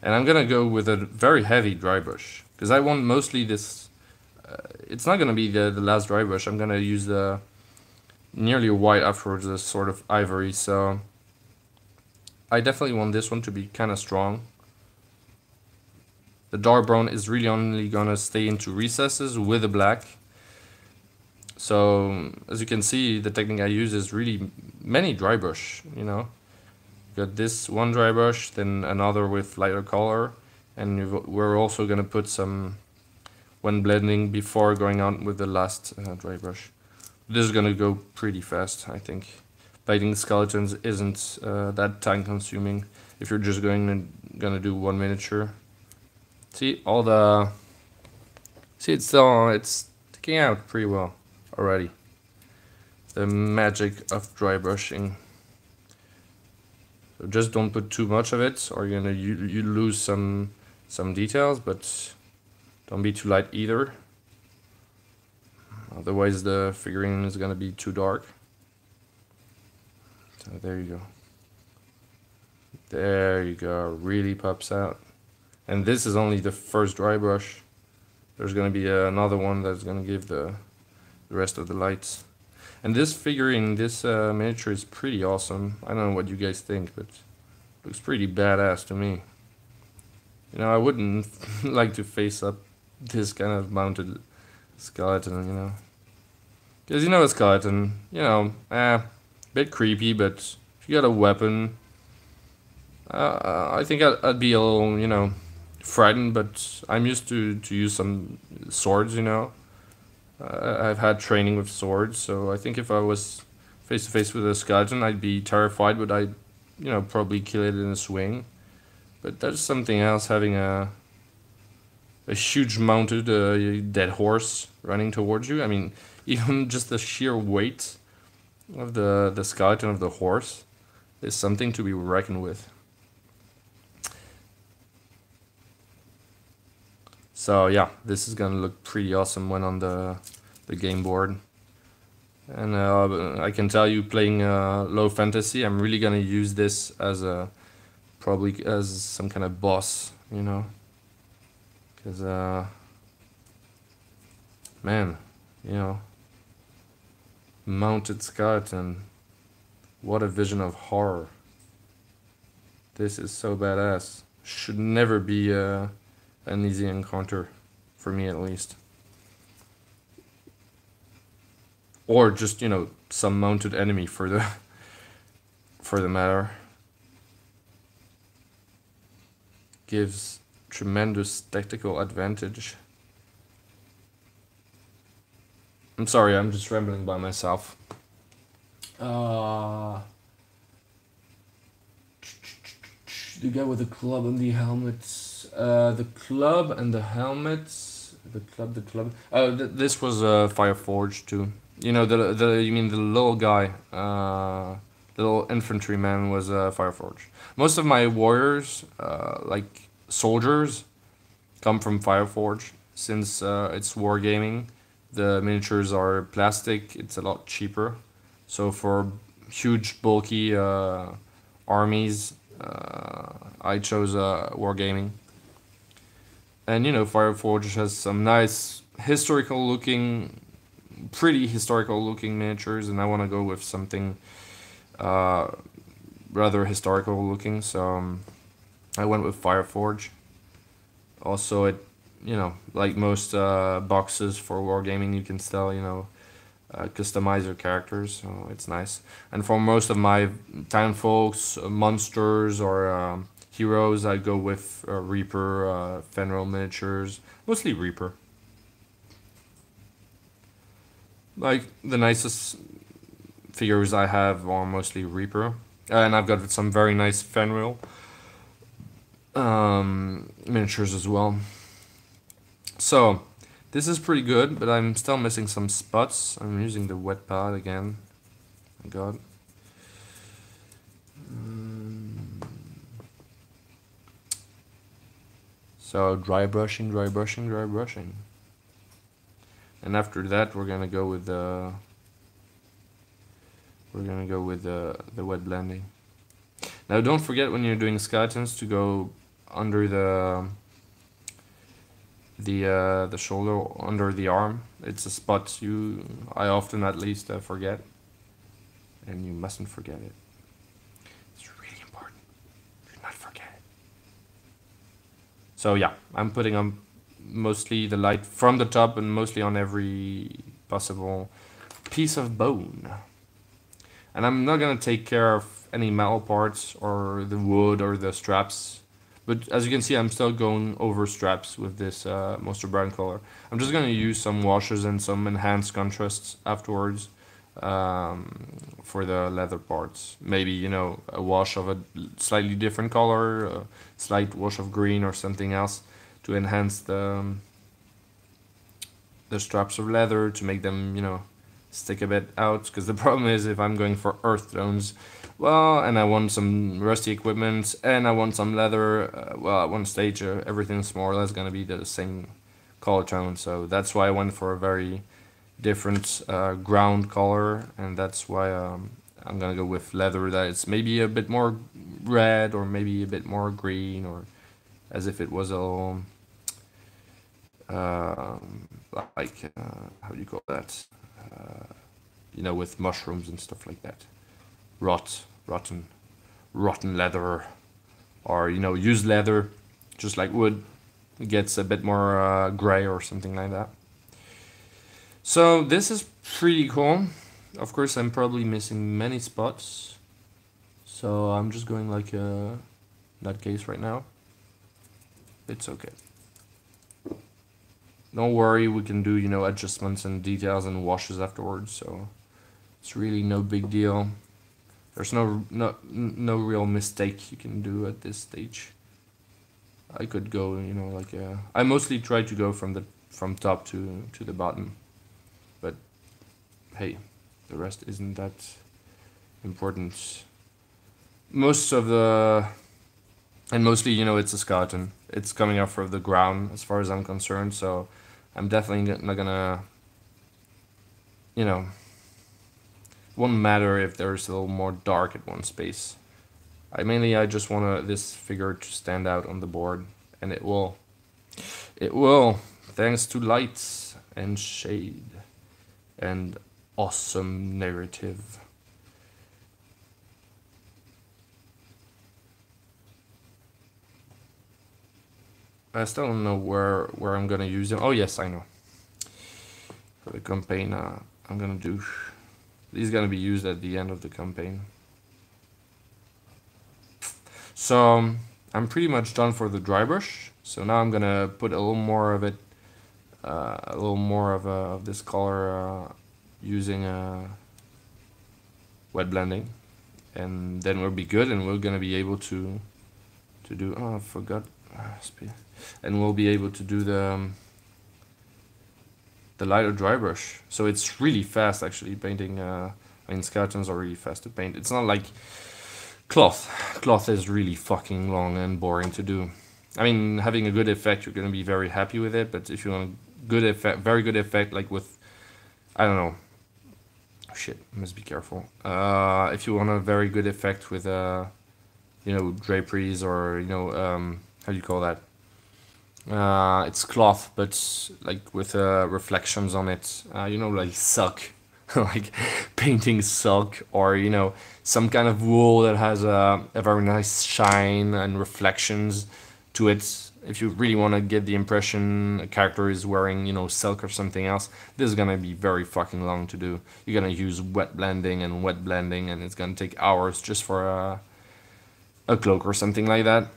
And I'm gonna go with a very heavy dry brush, because I want mostly this. It's not gonna be the last dry brush. I'm gonna use the nearly white afterwards, a sort of ivory. So I definitely want this one to be kind of strong. The dark brown is really only gonna stay into recesses with the black. So as you can see, the technique I use is really many dry brush, you know. Got this one dry brush, then another with lighter color, and we're also gonna put some when blending before going on with the last dry brush. This is gonna go pretty fast, I think. Painting skeletons isn't that time consuming if you're just gonna do one miniature. See all the. See, it's sticking out pretty well already. The magic of dry brushing. So just don't put too much of it, or you're gonna you lose some details, but don't be too light either. Otherwise the figurine is gonna be too dark. So there you go. There you go, really pops out. And this is only the first dry brush. There's gonna be another one that's gonna give the rest of the lights. And this figurine, this miniature is pretty awesome. I don't know what you guys think, but it looks pretty badass to me. You know, I wouldn't like to face up this kind of mounted skeleton, you know. Because you know a skeleton, you know, bit creepy, but if you got a weapon, I think I'd be a little, you know, frightened, but I'm used to use some swords, you know. I've had training with swords, so I think if I was face to face with a skeleton, I'd be terrified, but I'd, you know, probably kill it in a swing. But there's something else having a huge mounted dead horse running towards you. I mean, even just the sheer weight of the skeleton of the horse is something to be reckoned with. So yeah, this is gonna look pretty awesome when on the game board. And I can tell you, playing low fantasy, I'm really gonna use this as a probably as some kind of boss, you know, because man, you know, mounted skeleton, what a vision of horror. This is so badass. Should never be an easy encounter, for me at least. Or just, you know, some mounted enemy for the for the matter. Gives tremendous tactical advantage. I'm sorry, I'm just rambling by myself. The guy with the club and the helmets. The club and the helmets. The club. Oh, this was Fireforge too. You know, you mean the little guy, the little infantryman was Fireforge. Most of my warriors, like soldiers, come from Fireforge. Since it's wargaming, the miniatures are plastic. It's a lot cheaper. So for huge, bulky armies, I chose wargaming. And you know, Fireforge has some nice historical looking, pretty historical looking miniatures, and I want to go with something rather historical looking. So I went with Fireforge. Also, it, you know, like most boxes for wargaming, you can still, you know, customize your characters, so it's nice. And for most of my town folks, monsters, or heroes, I go with Reaper, Fenrir miniatures, mostly Reaper. Like the nicest figures I have are mostly Reaper, and I've got some very nice Fenrir miniatures as well. So this is pretty good, but I'm still missing some spots. I'm using the wet pad again. My God. So dry brushing, dry brushing, dry brushing. And after that, we're gonna go with the wet blending. Now, don't forget when you're doing skeletons to go under the shoulder, under the arm. It's a spot I often at least forget, and you mustn't forget it. It's really important. Do not forget it. So yeah, I'm putting on mostly the light from the top and mostly on every possible piece of bone. And I'm not gonna take care of any metal parts or the wood or the straps. But as you can see, I'm still going over straps with this Monster Brown color. I'm just going to use some washes and some enhanced contrasts afterwards for the leather parts. Maybe, you know, a wash of a slightly different color, a slight wash of green or something else to enhance the straps of leather, to make them, you know, stick a bit out. Because the problem is, if I'm going for earth tones, well, and I want some rusty equipment, and I want some leather, well, at one stage, everything's more or less going to be the same color tone. So that's why I went for a very different ground color, and that's why I'm going to go with leather that is maybe a bit more red, or maybe a bit more green, or as if it was a little, like, how do you call that? You know, with mushrooms and stuff like that. Rotten leather, or, you know, used leather, just like wood. It gets a bit more gray or something like that. So this is pretty cool. Of course, I'm probably missing many spots, so I'm just going like that case right now. It's okay. Don't worry, we can do, you know, adjustments and details and washes afterwards, so it's really no big deal. There's no real mistake you can do at this stage. I could go, you know, like I mostly try to go from top to the bottom, but hey, the rest isn't that important. Most of the And mostly, you know, it's a skeleton. It's coming up from the ground, as far as I'm concerned. So I'm definitely not gonna, you know, won't matter if there's a little more dark at one space. I just want this figure to stand out on the board, and it will. It will, thanks to lights and shade and awesome narrative. I still don't know where I'm gonna use them. Oh yes, I know. For the campaign, I'm gonna do. These gonna be used at the end of the campaign. So I'm pretty much done for the dry brush. So now I'm gonna put a little more of it, a little more of this color using wet blending, and then we'll be good, and we're gonna be able to do. Oh, I forgot. And we'll be able to do the lighter dry brush. So it's really fast actually painting. I mean, skeletons are really fast to paint. It's not like cloth. Cloth is really fucking long and boring to do. I mean, having a good effect, you're gonna be very happy with it. But if you want a good effect, very good effect, like with, I don't know. Oh, shit, must be careful. If you want a very good effect with you know, draperies or how do you call that? It's cloth, but like with reflections on it. You know, like silk, like painting silk, or you know, some kind of wool that has a very nice shine and reflections to it. If you really want to get the impression a character is wearing, you know, silk or something else, this is gonna be very fucking long to do. You're gonna use wet blending, and it's gonna take hours just for a cloak or something like that.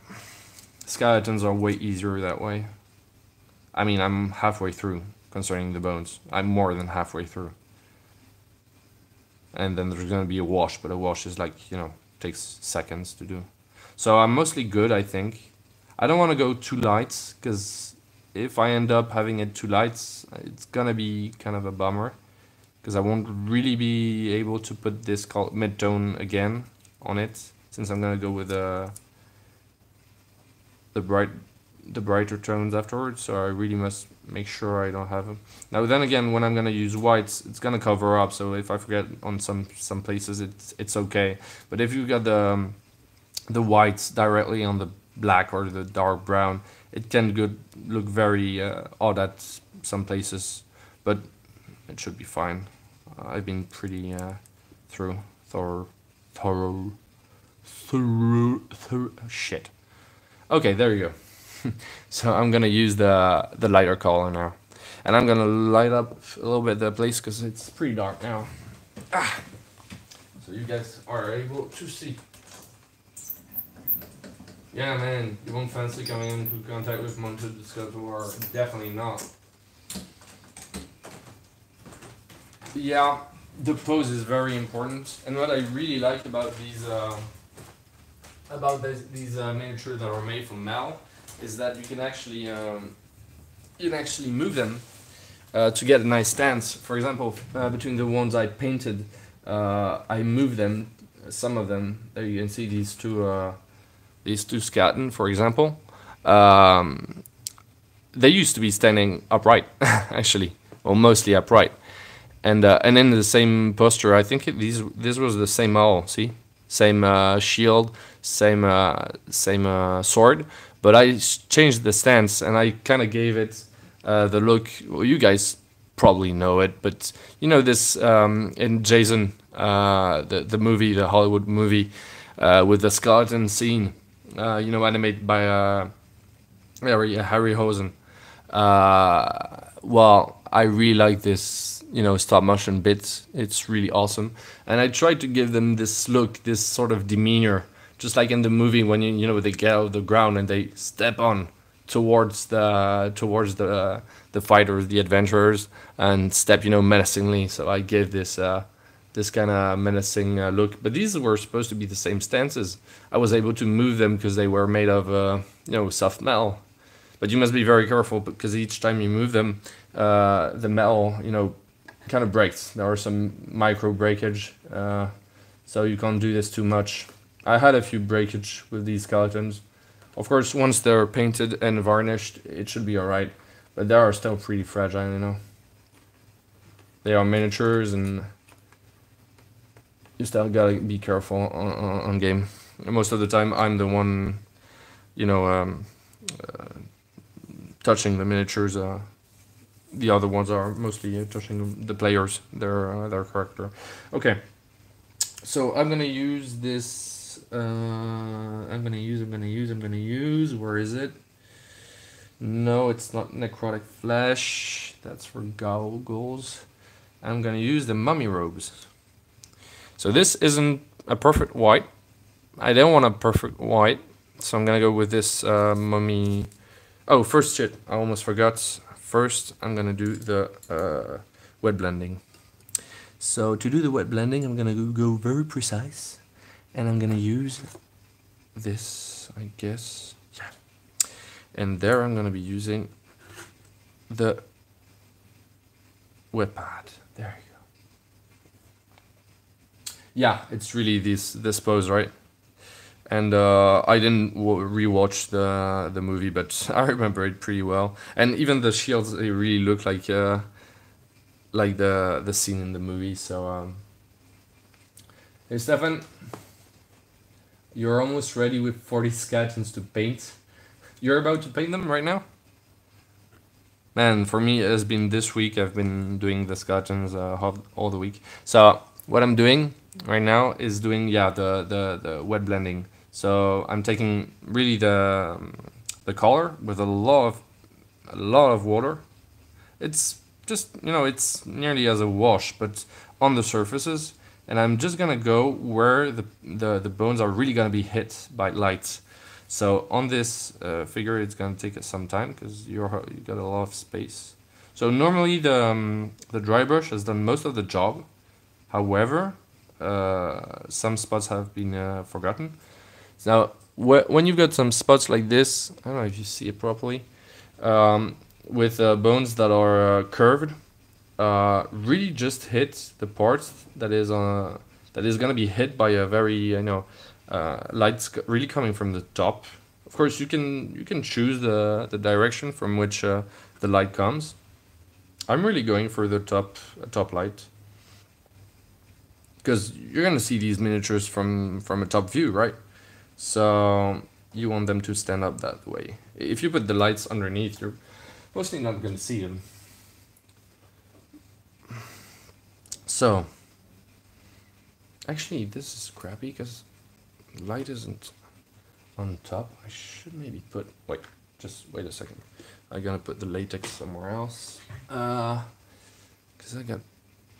Skeletons are way easier that way. I mean, I'm halfway through concerning the bones. I'm more than halfway through. And then there's gonna be a wash, but a wash is like, you know, takes seconds to do. So I'm mostly good, I think. I don't want to go too light, because if I end up having it too light, it's gonna be kind of a bummer. Because I won't really be able to put this mid-tone again on it, since I'm gonna go with the brighter tones afterwards, so I really must make sure I don't have them. Now then again, when I'm gonna use whites, it's gonna cover up, so if I forget on some places, it's okay. But if you got the whites directly on the black or the dark brown, it can look very odd at some places, but it should be fine. I've been pretty thorough. Shit. Okay, there you go. So I'm gonna use the lighter color now, and I'm gonna light up a little bit the place because it's pretty dark now. So you guys are able to see. Yeah, man, you won't fancy coming into contact with Monte Skeletal, or definitely not. Yeah, the pose is very important, and what I really like about these miniatures that are made from metal is that you can actually move them to get a nice stance. For example, between the ones I painted, I moved them. Some of them, there you can see these two skeleton, for example. They used to be standing upright, actually, well, mostly upright. And in the same posture, I think this was the same model. See, same shield, same sword, but I changed the stance and I kind of gave it the look. Well, you guys probably know it, but you know this in Jason, the movie, the Hollywood movie, with the skeleton scene, you know, animated by Harryhausen. Well, I really like this, you know, stop motion bits. It's really awesome, and I tried to give them this look, this sort of demeanor, just like in the movie when you know they get out of the ground and they step on towards the fighters, the adventurers, and step, you know, menacingly. So I gave this this kind of menacing look. But these were supposed to be the same stances. I was able to move them because they were made of you know, soft metal. But you must be very careful because each time you move them, the metal, you know, kind of breaks. There are some micro breakage, so you can't do this too much. I had a few breakage with these skeletons, Of course, once they're painted and varnished, it should be alright. But they are still pretty fragile, you know. They are miniatures, and you still gotta be careful on game. And most of the time, I'm the one, you know, touching the miniatures. The other ones are mostly touching the players, their character. Okay, so I'm gonna use this. I'm gonna use. Where is it? No, it's not necrotic flesh. That's for goggles. I'm gonna use the mummy robes. So this isn't a perfect white. I don't want a perfect white, so I'm gonna go with this mummy. Oh, first shit, I almost forgot. First, I'm gonna do the wet blending. So to do the wet blending, I'm gonna go very precise, and I'm gonna use this, I guess. Yeah. And there I'm gonna be using the wet pad. There you go. Yeah, it's really this pose, right? And I didn't rewatch the movie, but I remember it pretty well. And even the shields, they really look like the scene in the movie. So hey Stefan, you're almost ready with 40 sketches to paint. You're about to paint them right now? Man, for me, it has been this week. I've been doing the sketches all the week. So what I'm doing right now is doing the wet blending. So I'm taking really the color with a lot of water. It's just, you know, it's nearly as a wash, but on the surfaces. And I'm just gonna go where the bones are really gonna be hit by light. So on this figure, it's gonna take some time because you got a lot of space. So normally the dry brush has done most of the job. However, some spots have been forgotten. Now, when you've got some spots like this, I don't know if you see it properly, with bones that are curved, really just hit the part that is gonna be hit by a very, light really coming from the top. Of course, you can choose the direction from which the light comes. I'm really going for the top light, because you're gonna see these miniatures from a top view, right? So you want them to stand up that way. If you put the lights underneath, you're mostly not going to see them. So actually, this is crappy because light isn't on top. I should maybe put, just wait a second. I'm gonna put the latex somewhere else. Because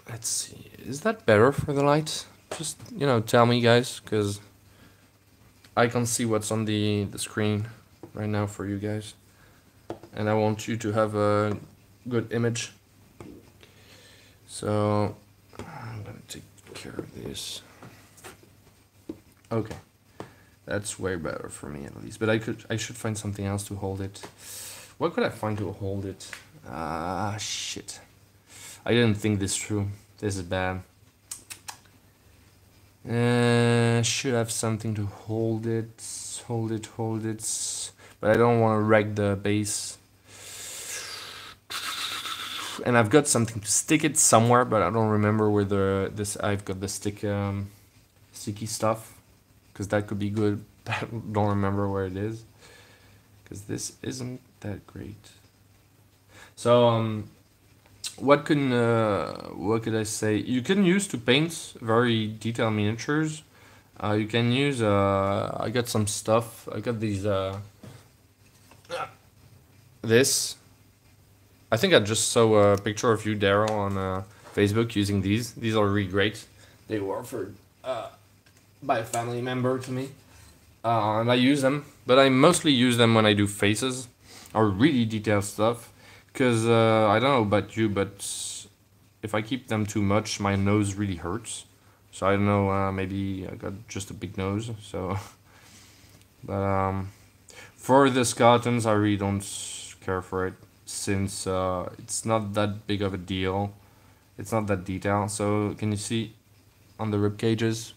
let's see, is that better for the light? Just, tell me, guys, because I can see what's on the screen right now for you guys, and I want you to have a good image. So I'm gonna take care of this. Okay, that's way better for me at least. But I should find something else to hold it. What could I find to hold it? Shit. I didn't think this through. This is bad. Should have something to hold it. But I don't want to wreck the base. And I've got something to stick it somewhere, but I don't remember where I've got the sticky stuff, because that could be good. I don't remember where it is, because this isn't that great. So what could I say? You can use to paint very detailed miniatures. You can use I got some stuff. I got these this. I think I just saw a picture of you, Daryl, on Facebook using these. These are really great. They were offered by a family member to me, and I use them. But I mostly use them when I do faces or really detailed stuff. Because I don't know about you, but if I keep them too much, my nose really hurts. So I don't know, maybe I got just a big nose. So, but for the skeletons, I really don't care for it, since it's not that big of a deal. It's not that detailed. So can you see on the rib cages?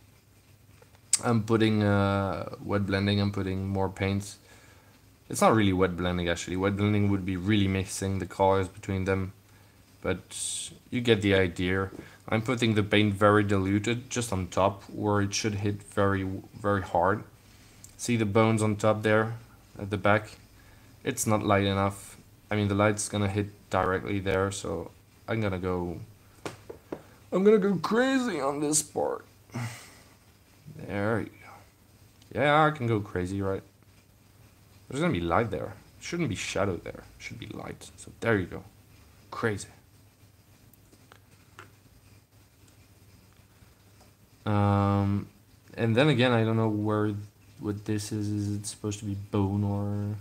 I'm putting wet blending. I'm putting more paint It's not really wet blending actually. Wet blending would be really mixing the colors between them, but you get the idea. I'm putting the paint very diluted, just on top, where it should hit very hard. See the bones on top there, at the back? It's not light enough. I mean, the light's gonna hit directly there, so I'm gonna go crazy on this part. There you go. Yeah, I can go crazy, right? There's gonna be light there. It shouldn't be shadow there. It should be light. So there you go. Crazy. And then again, I don't know what this is. Is it supposed to be bone or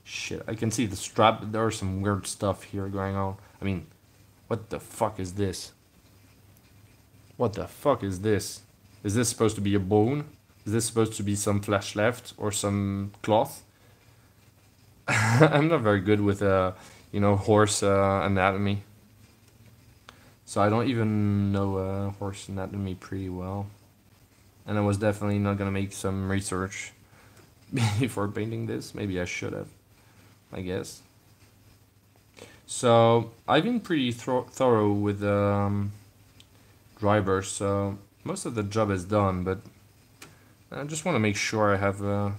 shit? I can see the strap. There are some weird stuff here going on. I mean, what the fuck is this? What the fuck is this? Is this supposed to be a bone? Is this supposed to be some flesh left or some cloth? I'm not very good with horse anatomy. So I don't even know horse anatomy pretty well. And I was definitely not gonna make some research before painting this. Maybe I should have, I guess. So I've been pretty thorough with dry brush, so most of the job is done, but I just want to make sure I have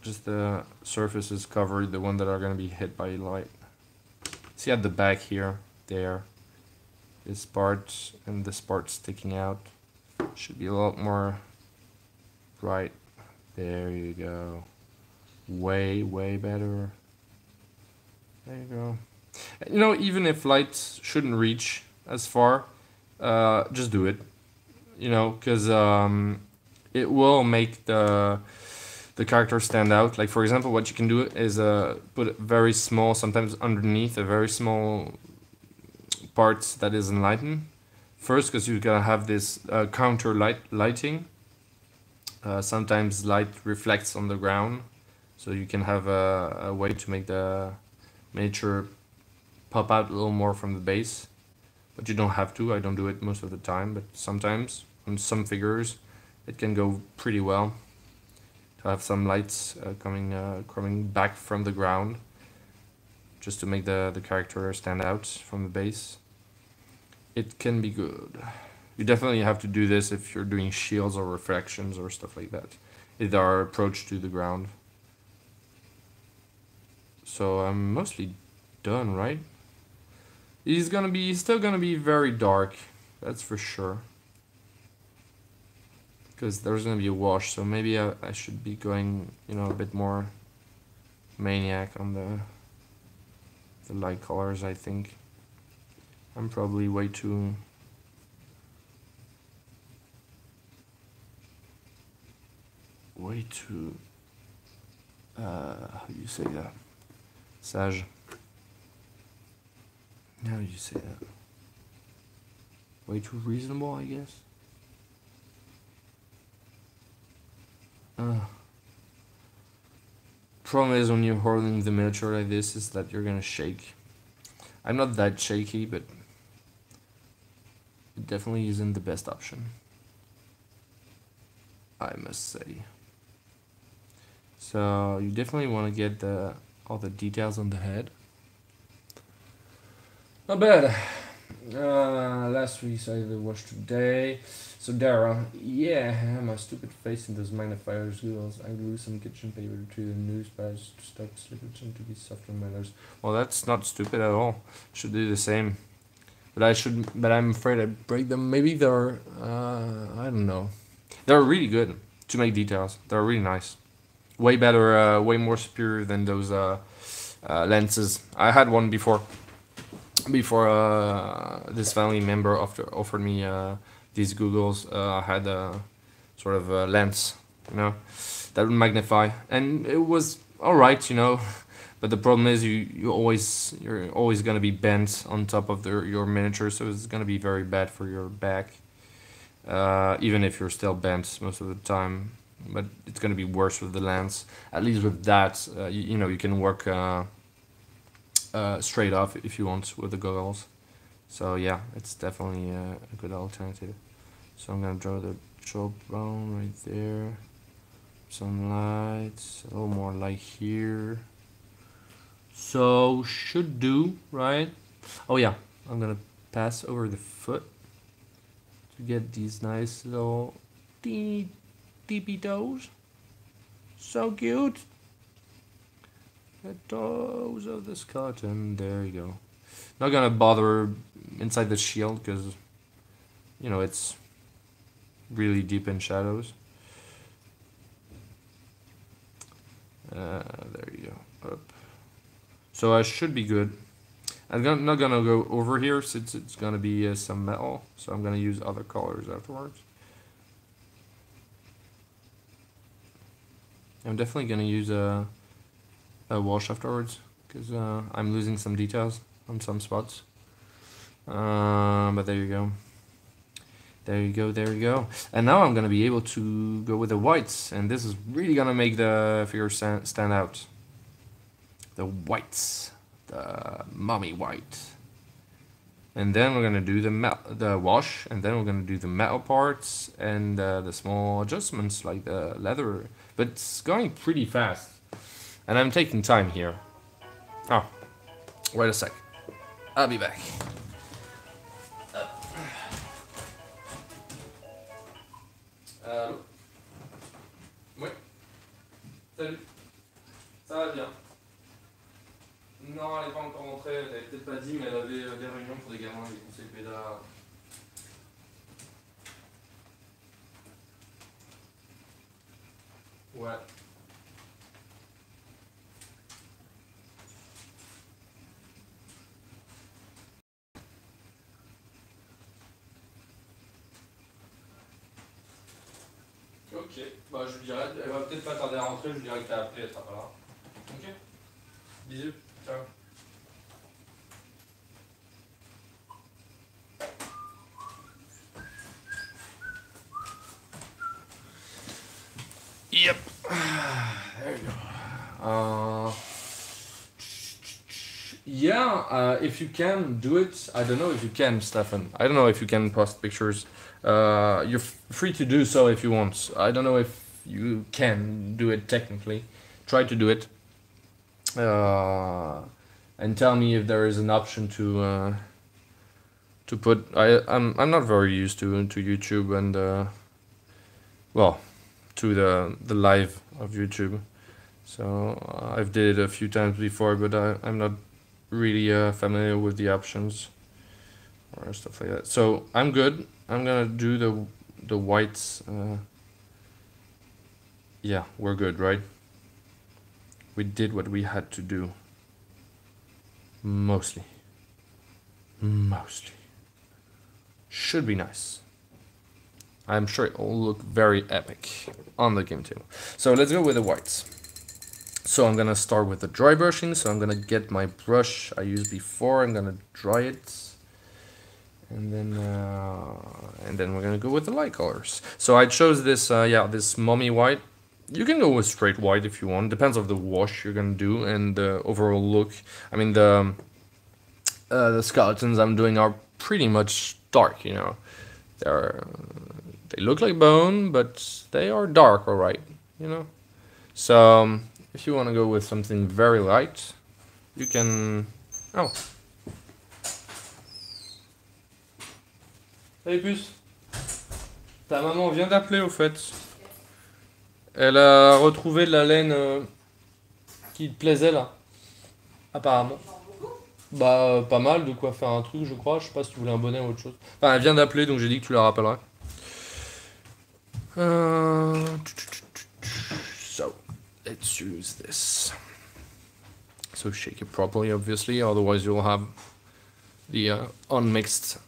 just the surfaces covered, the one that are going to be hit by light. See at the back here, there, this part and this part sticking out should be a lot more bright. There you go. Way better. There you go. You know, even if light shouldn't reach as far, just do it. You know, because it will make the character stand out. Like for example, what you can do is put a very small, sometimes underneath a very small part that is enlightened. First, because you're gonna have this counter lighting. Sometimes light reflects on the ground, so you can have a way to make the miniature pop out a little more from the base. But you don't have to. I don't do it most of the time, but sometimes on some figures it can go pretty well to have some lights coming back from the ground, just to make the character stand out from the base. It can be good. You definitely have to do this if you're doing shields or reflections or stuff like that. If they are approach to the ground. So I'm mostly done, right? He's still gonna be very dark, that's for sure. Because there's gonna be a wash, so maybe I should be going, a bit more maniac on the light colors. I think I'm probably way too how do you say that? Sage. How do you say that? Way too reasonable, I guess. Problem is when you're holding the miniature like this is that you're gonna shake. I'm not that shaky, but it definitely isn't the best option, I must say. So you definitely want to get all the details on the head. Not bad. Last week I watched today. So Dara, yeah, my stupid face in those magnifiers googles. I glue some kitchen paper to the news pads to stuck slippers and to be soft on my nose. Well, that's not stupid at all. Should do the same. But I'm afraid I break them. Maybe they're, I don't know. They're really good to make details. They're really nice. Way better, way more superior than those lenses. I had one before this family member offered me these googles. I had a sort of a lens, that would magnify, and it was all right, But the problem is you're always gonna be bent on top of your miniature, so it's gonna be very bad for your back. Even if you're still bent most of the time, but it's gonna be worse with the lens. At least with that, you can work straight off if you want with the goggles. So yeah, it's definitely a good alternative. So I'm gonna draw the jawbone right there. some lights, a little more light here. So should do, right? Oh yeah, I'm gonna pass over the foot to get these nice little teepee toes. So cute. The toes of the skeleton. There you go. Not gonna bother inside the shield because, you know, it's really deep in shadows. There you go. Up. So I should be good. I'm not gonna go over here since it's gonna be some metal. So I'm gonna use other colors afterwards. I'm definitely gonna use a wash afterwards because I'm losing some details on some spots. But there you go. There you go, there you go. And now I'm gonna be able to go with the whites, and this is really gonna make the figure stand out. The whites, the mummy white. And then we're gonna do the wash, and then we're gonna do the metal parts and the small adjustments like the leather. But it's going pretty fast, and I'm taking time here. Oh, wait a sec. I'll be back. Allô? Oui. Salut. Ça va bien. Non, elle n'est pas encore rentrée, elle n'avait peut-être pas dit, mais elle avait des réunions pour des gamins, des conseils pédas. Ouais. Ok, bah je lui dirai, elle va peut-être pas tarder à rentrer, je lui dirai que t'as appelé, elle sera pas là. Ok. Bisous, ciao. Yep. There you go. Yeah, if you can do it, I don't know if you can, Stefan. I don't know if you can post pictures. You're free to do so if you want. I don't know if you can do it technically. Try to do it. And tell me if there is an option to put. I'm not very used to YouTube and well, to the live of YouTube. So I've did it a few times before, but I'm not really familiar with the options or stuff like that. So I'm good. I'm gonna do the whites. Yeah, we're good, right? We did what we had to do. Mostly. Should be nice. I'm sure it will look very epic on the game table. So let's go with the whites. So I'm gonna start with the dry brushing. So I'm gonna get my brush I used before. I'm gonna dry it, and then we're gonna go with the light colors. So I chose this, this mummy white. You can go with straight white if you want. Depends on the wash you're gonna do and the overall look. I mean the skeletons I'm doing are pretty much dark. You know, they look like bone, but they are dark, alright. You know, so. If you want to go with something very light, you can... Oh. Salut puce. Ta maman vient d'appeler au fait. Elle a retrouvé de la laine qui te plaisait là. Apparemment. Bah pas mal, de quoi faire un truc je crois. Je sais pas si tu voulais un bonnet ou autre chose. Enfin elle vient d'appeler donc j'ai dit que tu la rappellerais. So. Let's use this. So shake it properly, obviously, otherwise you'll have the unmixed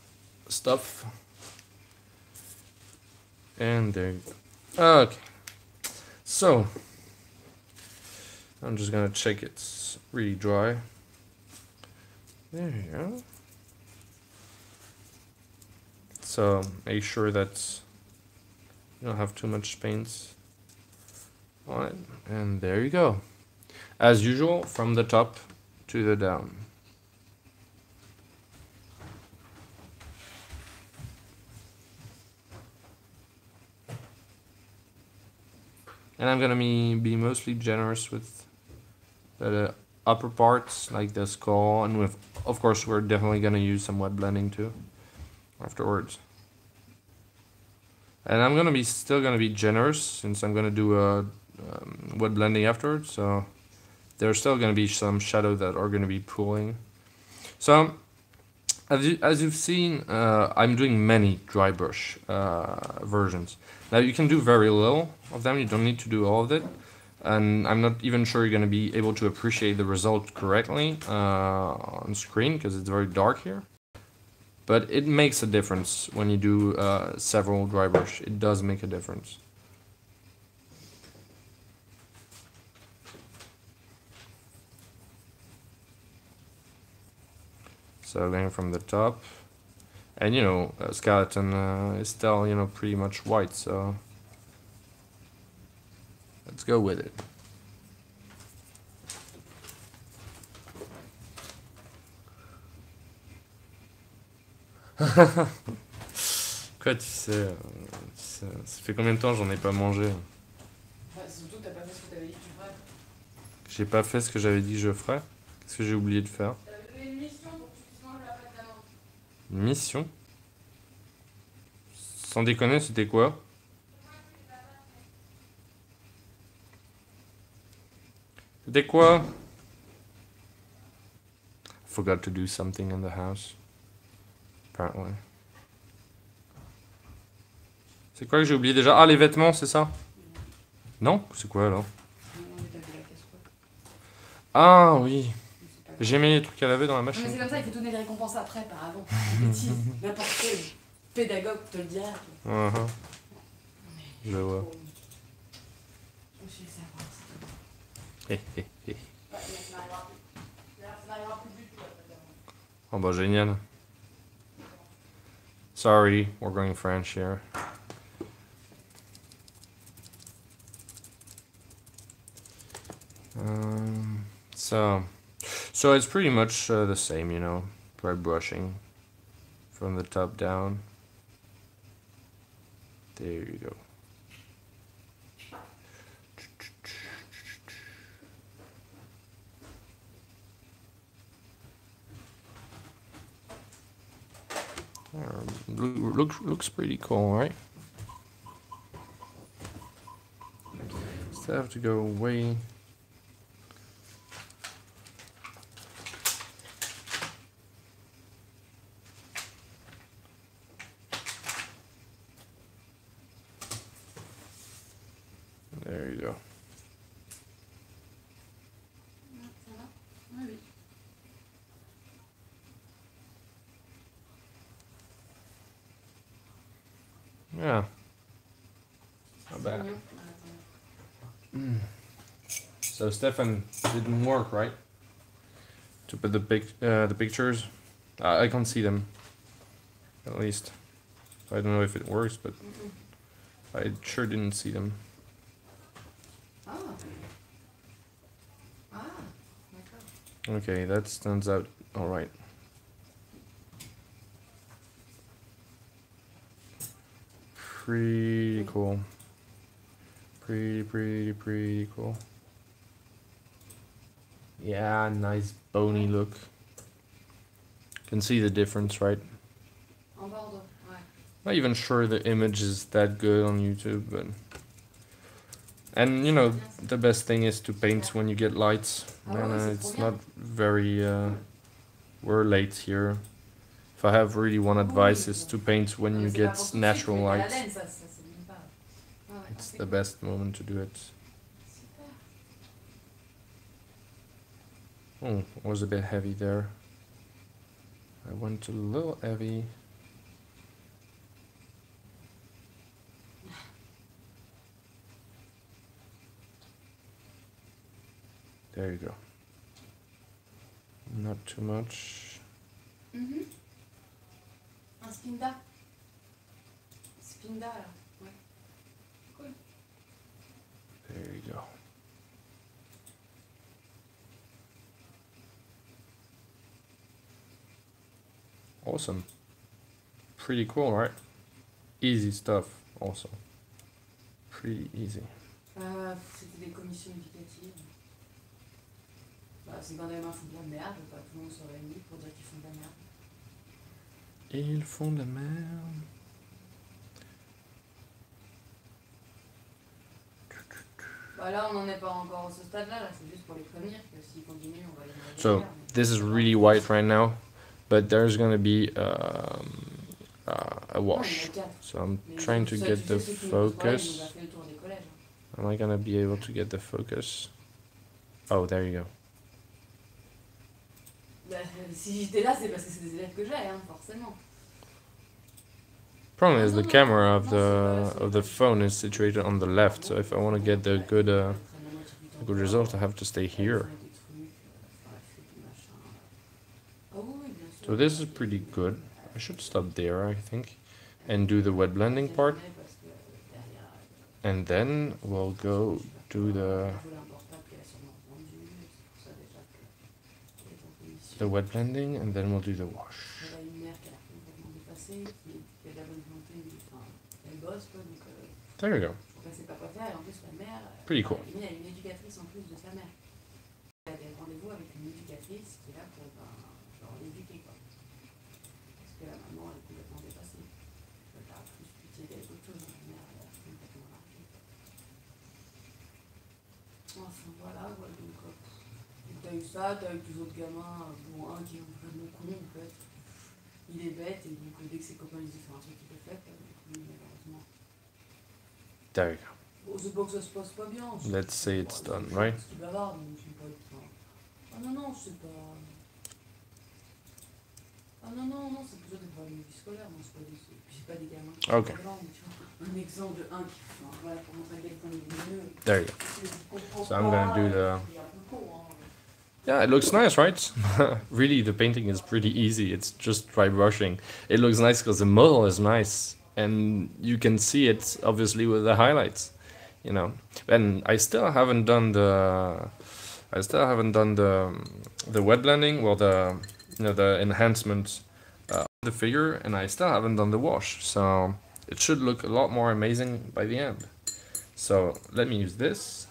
stuff. And there you go. Okay. So, I'm just gonna check it's really dry. There you go. So, make sure that you don't have too much paint on it, and there you go. As usual, from the top to the down. And I'm gonna be mostly generous with the upper parts, like the skull, and with, of course, we're definitely gonna use some wet blending too afterwards. And I'm gonna be still gonna be generous since I'm gonna do a wet blending afterwards. So there's still gonna be some shadow that are gonna be pulling. So as you've seen, I'm doing many dry brush versions. Now you can do very little of them. You don't need to do all of it. And I'm not even sure you're going to be able to appreciate the result correctly on screen because it's very dark here. But it makes a difference when you do several dry brush. It does make a difference. So going from the top, and you know, skeleton is still, you know, pretty much white, so let's go with it. Quoi, tu sais, ça fait combien de temps j'en ai pas mangé? Surtout que t'as pas fait ce que t'avais dit que tu ferais. J'ai pas fait ce que j'avais dit que je ferais. Qu'est-ce que j'ai oublié de faire? T'avais donné une mission pour que tu puisses manger la pâte d'amande. Une mission? Sans déconner, c'était quoi? C'était quoi? Forgot to do something in the house. Apparently. C'est quoi que j'ai oublié déjà? Ah, les vêtements, c'est ça? Non? C'est quoi alors? Non, mais t'as fait la casserole. Ah oui. C'est pas grave. J'ai mis les trucs à laver dans la Non, mais machine. c'est comme ça, il faut donner les récompenses après, par avant. Bêtise. N'importe quel pédagogue te le dira. Uh-huh. Je vois. Je sais savoir. Hé hé hé. Ouais, mais ça n'arrivera plus. Ça n'arrivera plus du tout, la pâte d'amande. Oh bah génial. Sorry, we're going French here. So it's pretty much the same, you know, by brushing from the top down. There you go. Looks pretty cool, right? Still have to go way. There you go. Ça va? Oui, oui. Yeah. Not bad. So Stefan didn't work, right? To put the pictures. I can't see them. At least. I don't know if it works, but I sure didn't see them. Ah. Ah, d'accord. Okay, that stands out all right. Pretty cool. Pretty cool. Yeah, nice bony look. Can see the difference, right? En Bordeaux, ouais. Not even sure the image is that good on YouTube, but... And, you know, the best thing is to paint when you get lights. And it's not very... we're late here. If I have really one advice is to paint when you get natural light. It's the best moment to do it. Oh, it was a bit heavy there. I went a little heavy. There you go. Not too much. Un spinda. Spinda, là. Ouais. Cool. There you go. Awesome. Pretty cool, right? Easy stuff also. Pretty easy. C'était des commissions éducatives. Bah, c'est quand les mains font de la merde, pas tout le monde se réunit pour dire qu'ils font de la merde. Ils font de la merde. Bah là, on n'en est pas encore à ce stade-là, là, c'est juste pour les prévenir que s'ils continuent, on va les envoyer So ailleurs, mais- this is really white right now, but there's gonna be a Non, il y en wash. a 4. So I'm Mais trying to ça, get tu the sais, ceux qui nous posent problème, il nous a focus. fait le tour des collèges. Hein. Am I gonna be able to get the focus? Oh, there you go. Bah, si j'étais là, c'est parce que c'est des élèves que j'ai, hein, forcément. Problem is Non, the non, camera non, of non, the c'est of the phone is situated on the left. So if I want to get the good Elle traîne la moitié du temps good dehors, result, I have to stay elle here. fait des trucs, enfin, elle fait du machin. Ah oui, oui, bien sûr. So this is pretty good. I should stop there, I think, and do the wet blending part, Parce que derrière, and then we'll go do elle a volé un portable qu'elle a sûrement vendu, c'est pour ça déjà qu'elle est en commission. the wet blending, and then we'll do the wash. Elle a une mère qu'elle a complètement dépassée, qui a de la bonne volonté, mais enfin, elle bosse, quoi, donc There you go. elle sait pas quoi faire, et en plus la mère, Pretty cool. il y a une éducatrice en plus de sa mère. Elle a des rendez-vous avec une éducatrice qui est là pour genre l'éduquer, quoi. Parce que la maman, elle est complètement dépassée. Elle a plus pitié d'elle qu'autre chose, la mère, elle a complètement largué. Enfin voilà, ouais, donc t'as eu ça, t'as eu deux autres gamins, bon, un qui est vraiment con en fait. Il est bête et donc dès que ses copains lui disent de faire un truc, il le fait, quoi. Donc lui, malheureusement. There you go. Bon, c'est pas que ça se passe pas bien. Let's say it's done, right? C'est bavard, donc c'est pas. Enfin, ah non, non, c'est pas. Ah non, non, non, c'est plutôt des problèmes de vie scolaire, non, c'est pas des. Puis c'est pas des gamins qui Ok. sont blancs, mais tu vois, un exemple de un qui. Enfin, voilà, pour montrer à quel point il est mieux. There you go. So I'm gonna do the. Il est un peu con, hein. Yeah, it looks nice, right? Really, the painting is pretty easy. It's just dry brushing. It looks nice because the model is nice, and you can see it obviously with the highlights, you know. And I still haven't done the, the wet blending, well the enhancement of the figure, and I still haven't done the wash. So it should look a lot more amazing by the end. So let me use this.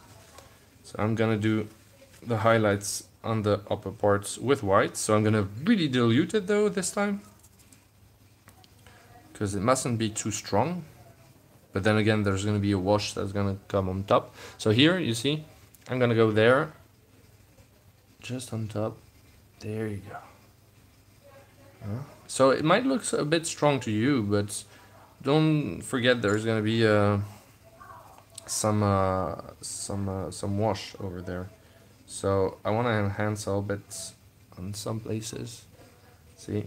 So I'm gonna do the highlights on the upper parts with white. So I'm gonna really dilute it though this time, because it mustn't be too strong. But then again, there's gonna be a wash that's gonna come on top. So here, you see, I'm gonna go there, just on top. There you go. So it might look a bit strong to you, but don't forget there's gonna be some wash over there. So I want to enhance a bit on some places. See,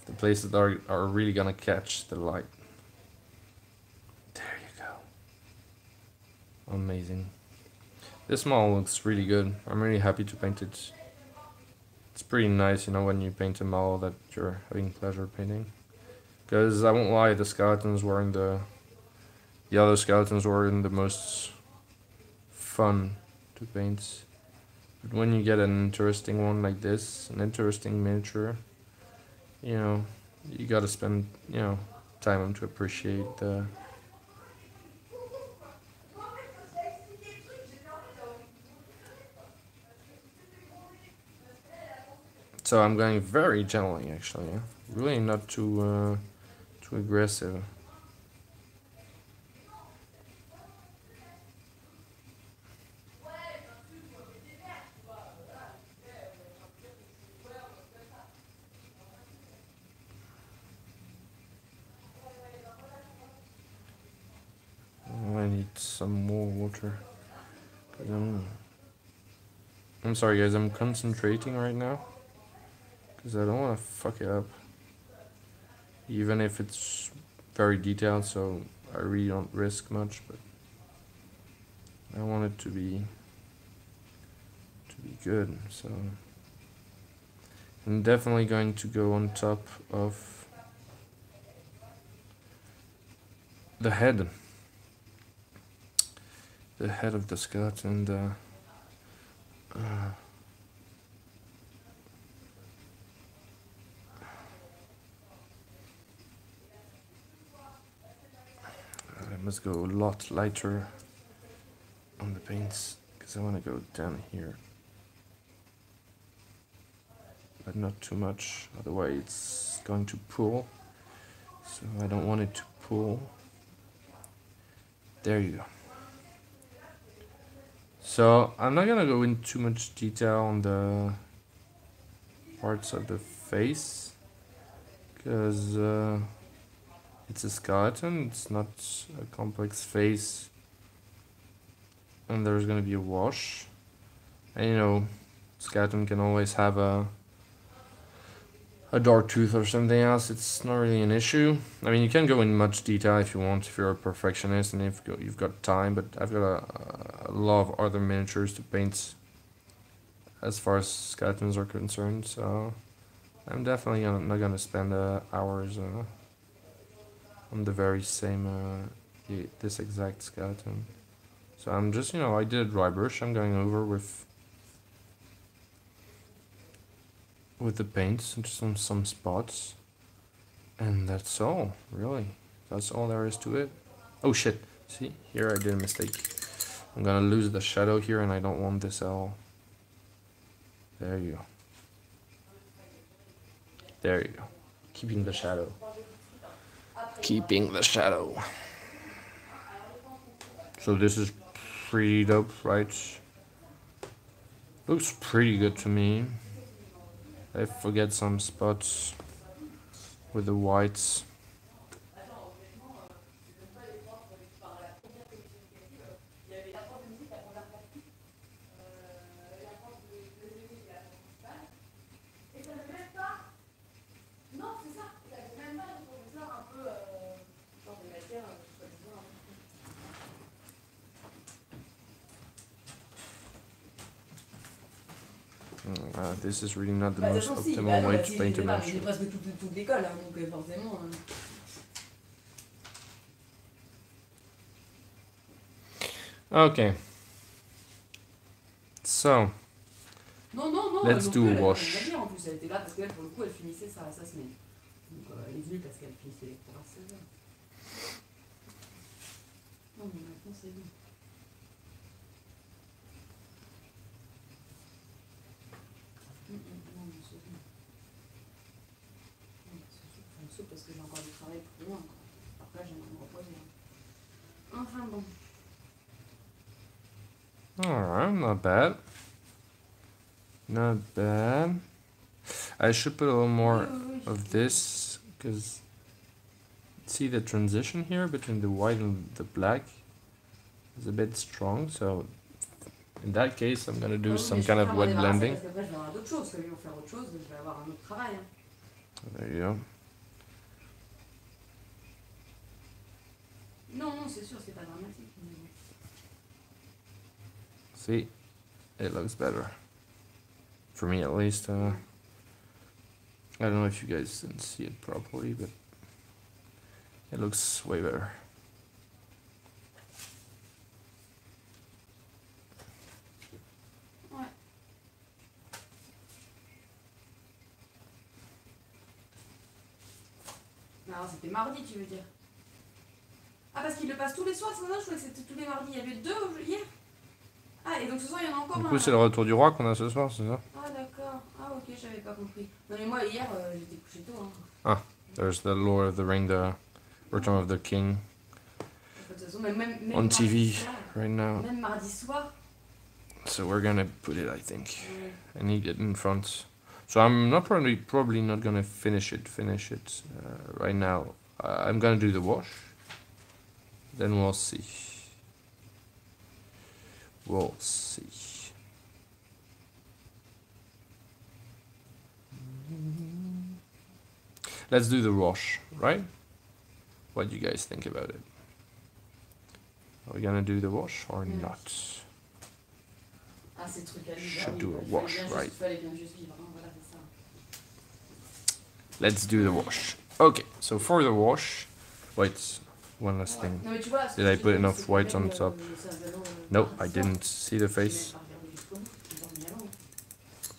the places that are really gonna catch the light. There you go. Amazing. This model looks really good. I'm really happy to paint it. It's pretty nice, you know, when you paint a model that you're having pleasure painting. Because I won't lie, the skeletons weren't the other skeletons weren't the most fun to paint. But when you get an interesting one like this, an interesting miniature, you know, you gotta spend, you know, time to appreciate the. So I'm going very gently, actually, yeah? Really not too aggressive. I need some more water. 'Cause I'm sorry, guys. I'm concentrating right now because I don't want to fuck it up. Even if it's very detailed, so I really don't risk much. But I want it to be good. So I'm definitely going to go on top of the head. The head of the skeleton, must go a lot lighter on the paints because I want to go down here, but not too much, otherwise it's going to pull, so I don't want it to pull. There you go. So I'm not gonna go into too much detail on the parts of the face because it's a skeleton, it's not a complex face, and there's gonna be a wash. And you know, skeleton can always have a dark tooth or something else. It's not really an issue. I mean, you can go in much detail if you want, if you're a perfectionist and if you've got time, but I've got a lot of other miniatures to paint as far as skeletons are concerned, so I'm definitely not gonna spend hours on the very same this exact skeleton. So I'm just, you know, I did a dry brush. I'm going over with the paints, just on some spots, and that's all, really. That's all there is to it. Oh shit, see, here I did a mistake. I'm gonna lose the shadow here, and I don't want this at all. There you go. There you go. Keeping the shadow. Keeping the shadow. So this is pretty dope, right? Looks pretty good to me. I forget some spots with the whites. This is really not the most optimal way to paint a miniature. Okay. So, let's do a wash. Parce que j'ai encore du travail pour moi. Après, j'aimerais me reposer. Enfin bon. Alright, not bad. Not bad. I should put a little more of this, because see the transition here between the white and the black is a bit strong, so in that case I'm gonna do some kind of wet blending. There you go. See, it looks better. For me at least. I don't know if you guys didn't see it properly, but it looks way better. Ouais. Alors c'était mardi, tu veux dire? Ah, parce qu'il le passe tous les soirs, c'est ça? Je croyais que c'était tous les mardis. Il y avait 2 hier? Ah, et donc ce soir, il y en a encore un. Du coup, c'est le retour du roi qu'on a ce soir, c'est ça? Ah, d'accord. Ah, ok, j'avais pas compris. Non, mais moi, hier, j'étais couché tôt. Hein. Ah, there's the Lord of the Ring, the Return of the King. De toute façon, même on TV soir, right now. Même mardi soir. So we're gonna put it, I think. I need it in front. So I'm not probably not gonna finish it right now. I'm gonna do the wash. Then we'll see. We'll see. Let's do the wash, right? What do you guys think about it? Are we gonna do the wash or not? Ah, ces trucs à Should do a wash, right? Bien juste vivre, hein, voilà, c'est ça. Let's do the wash. Okay, so for the wash, wait, one last thing. Non, mais tu vois, Did I put enough white on top? Nope, I didn't. See the face?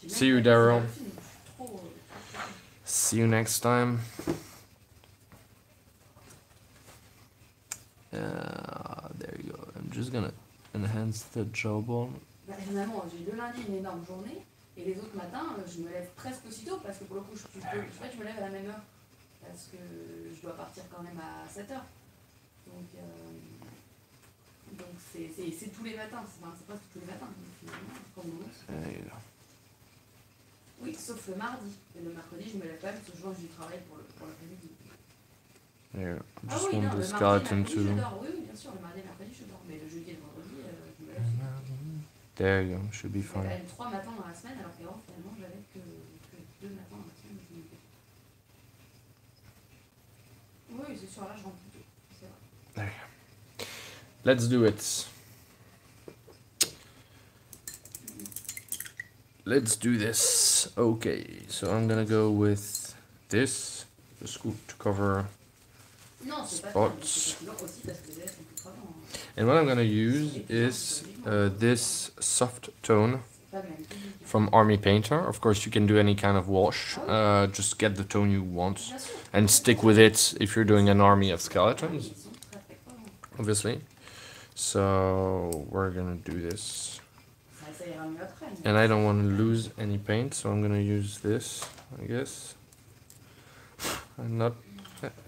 See you, Daryl. See you next time. is gonna enhance the jawbone. Bah, finalement, j'ai le lundi une énorme journée, et les autres matins, je me lève presque aussitôt, parce que pour le coup, je me lève à la même heure, parce que je dois partir quand même à 7 heures. Donc c'est tous les matins, c'est presque tous les matins, finalement, comme nous. Oui, sauf le mardi. Et le mercredi, je me lève pas, parce que je mange du travail pour l'après-midi. Yeah, Ah just oui, want non, the le mardi et skeleton mercredi, je to... dors. Oui, oui, bien sûr, le mardi et mercredi, je dors. Mais le jeudi et le vendredi, je me lève. There you go, should be Il y a quand fine. même 3 matins dans la semaine, alors qu'avant, finalement, j'avais que 2 matins dans la semaine. Oui, c'est sûr, là, je rentre plus tôt. C'est vrai. There you go. Let's do it. Let's do this. Okay, so I'm gonna go with this, the scoop to cover Non, c'est pas spots. c'est fatigant aussi parce que les élèves sont plus crevants. And what I'm gonna use is this soft tone from Army Painter. Of course, you can do any kind of wash. Just get the tone you want and stick with it if you're doing an army of skeletons, obviously. So we're gonna do this. And I don't want to lose any paint, so I'm gonna use this, I guess. And not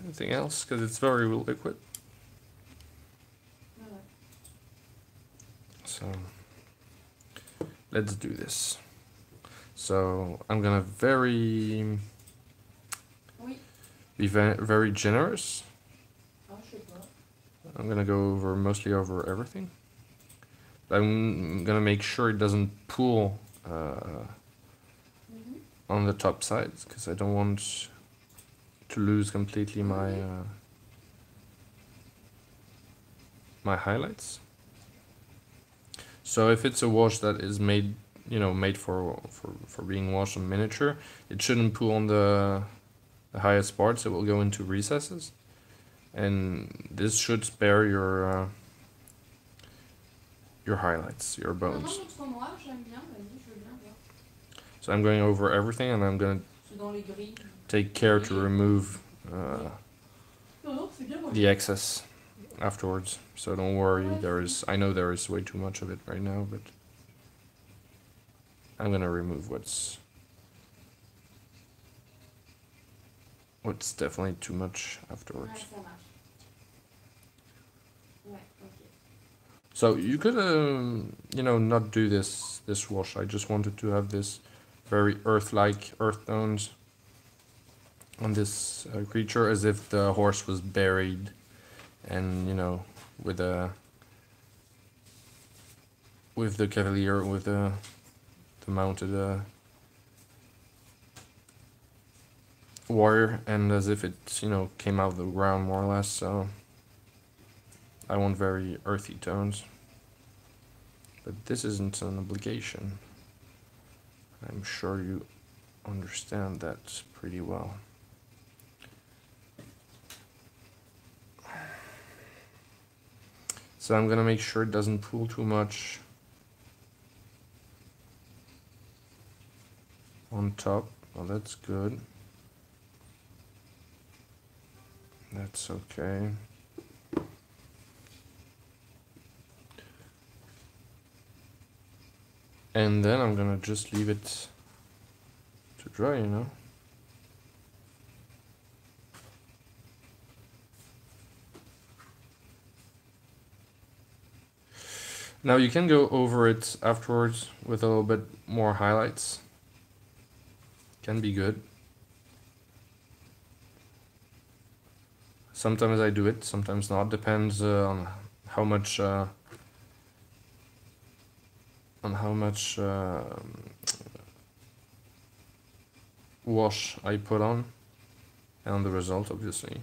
anything else, because it's very liquid. So let's do this. So I'm gonna be very generous. I'm gonna go mostly over everything. I'm gonna make sure it doesn't pool on the top sides, because I don't want to lose completely my my highlights. So if it's a wash that is made for being washed on miniature, it shouldn't pool on the highest parts. It will go into recesses, and this should spare your highlights, your bones. So I'm going over everything, and I'm going to take care to remove the excess afterwards. So don't worry, I know there is way too much of it right now, but I'm going to remove what's definitely too much afterwards. So you could not do this wash. I just wanted to have this very earth-like earth tones on this creature, as if the horse was buried, and with the cavalier, with the mounted warrior, and as if it came out of the ground more or less. So I want very earthy tones, but this isn't an obligation. I'm sure you understand that pretty well. So I'm gonna make sure it doesn't pool too much on top. Oh, that's good. That's okay. And then I'm gonna just leave it to dry, Now you can go over it afterwards with a little bit more highlights. Can be good. Sometimes I do it, sometimes not. Depends on how much wash I put on, and on the result, obviously.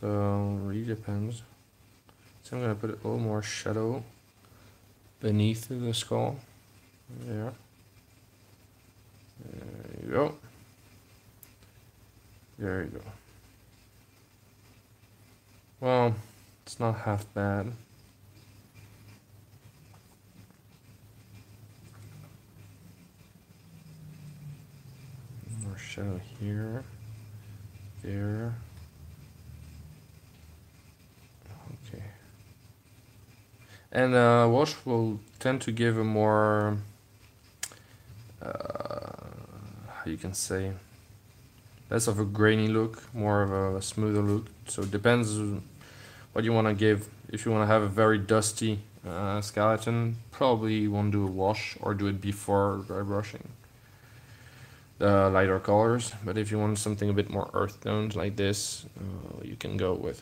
So really depends. So I'm gonna put a little more shadow beneath the skull. There. There you go. There you go. Well, it's not half bad. More shadow here, there. Okay. And wash will tend to give a more, how you can say, less of a grainy look, more of a smoother look. So it depends what you want to give. If you want to have a very dusty skeleton, probably you won't do a wash or do it before dry brushing the lighter colors. But if you want something a bit more earth tones like this, you can go with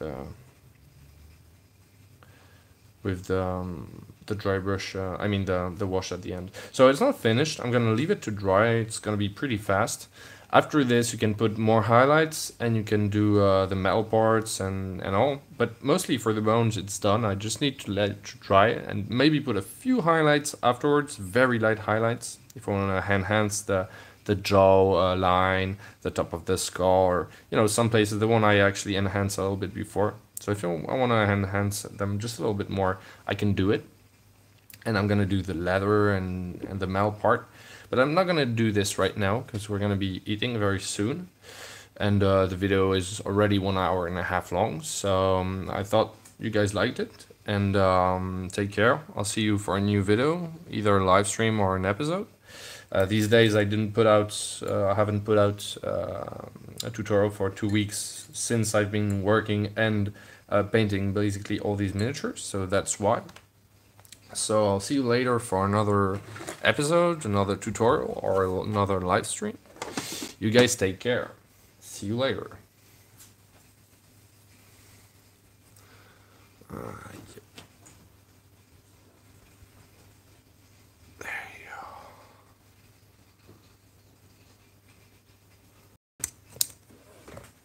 the dry brush, I mean the wash at the end. So it's not finished. I'm gonna leave it to dry. It's gonna be pretty fast. After this, you can put more highlights and you can do the metal parts and all. But mostly for the bones, it's done. I just need to let it dry and maybe put a few highlights afterwards, very light highlights, if I want to enhance the jaw line, the top of the skull, or some places. The one I actually enhanced a little bit before. So if I want to enhance them just a little bit more, I can do it. And I'm gonna do the leather and the metal part. But I'm not gonna do this right now because we're gonna be eating very soon. And the video is already 1.5 hours long. So I thought you guys liked it. And take care. I'll see you for a new video, either a live stream or an episode. These days I haven't put out a tutorial for 2 weeks since I've been working and painting basically all these miniatures, so that's why. So I'll see you later for another episode, another tutorial, or another live stream. You guys take care. See you later.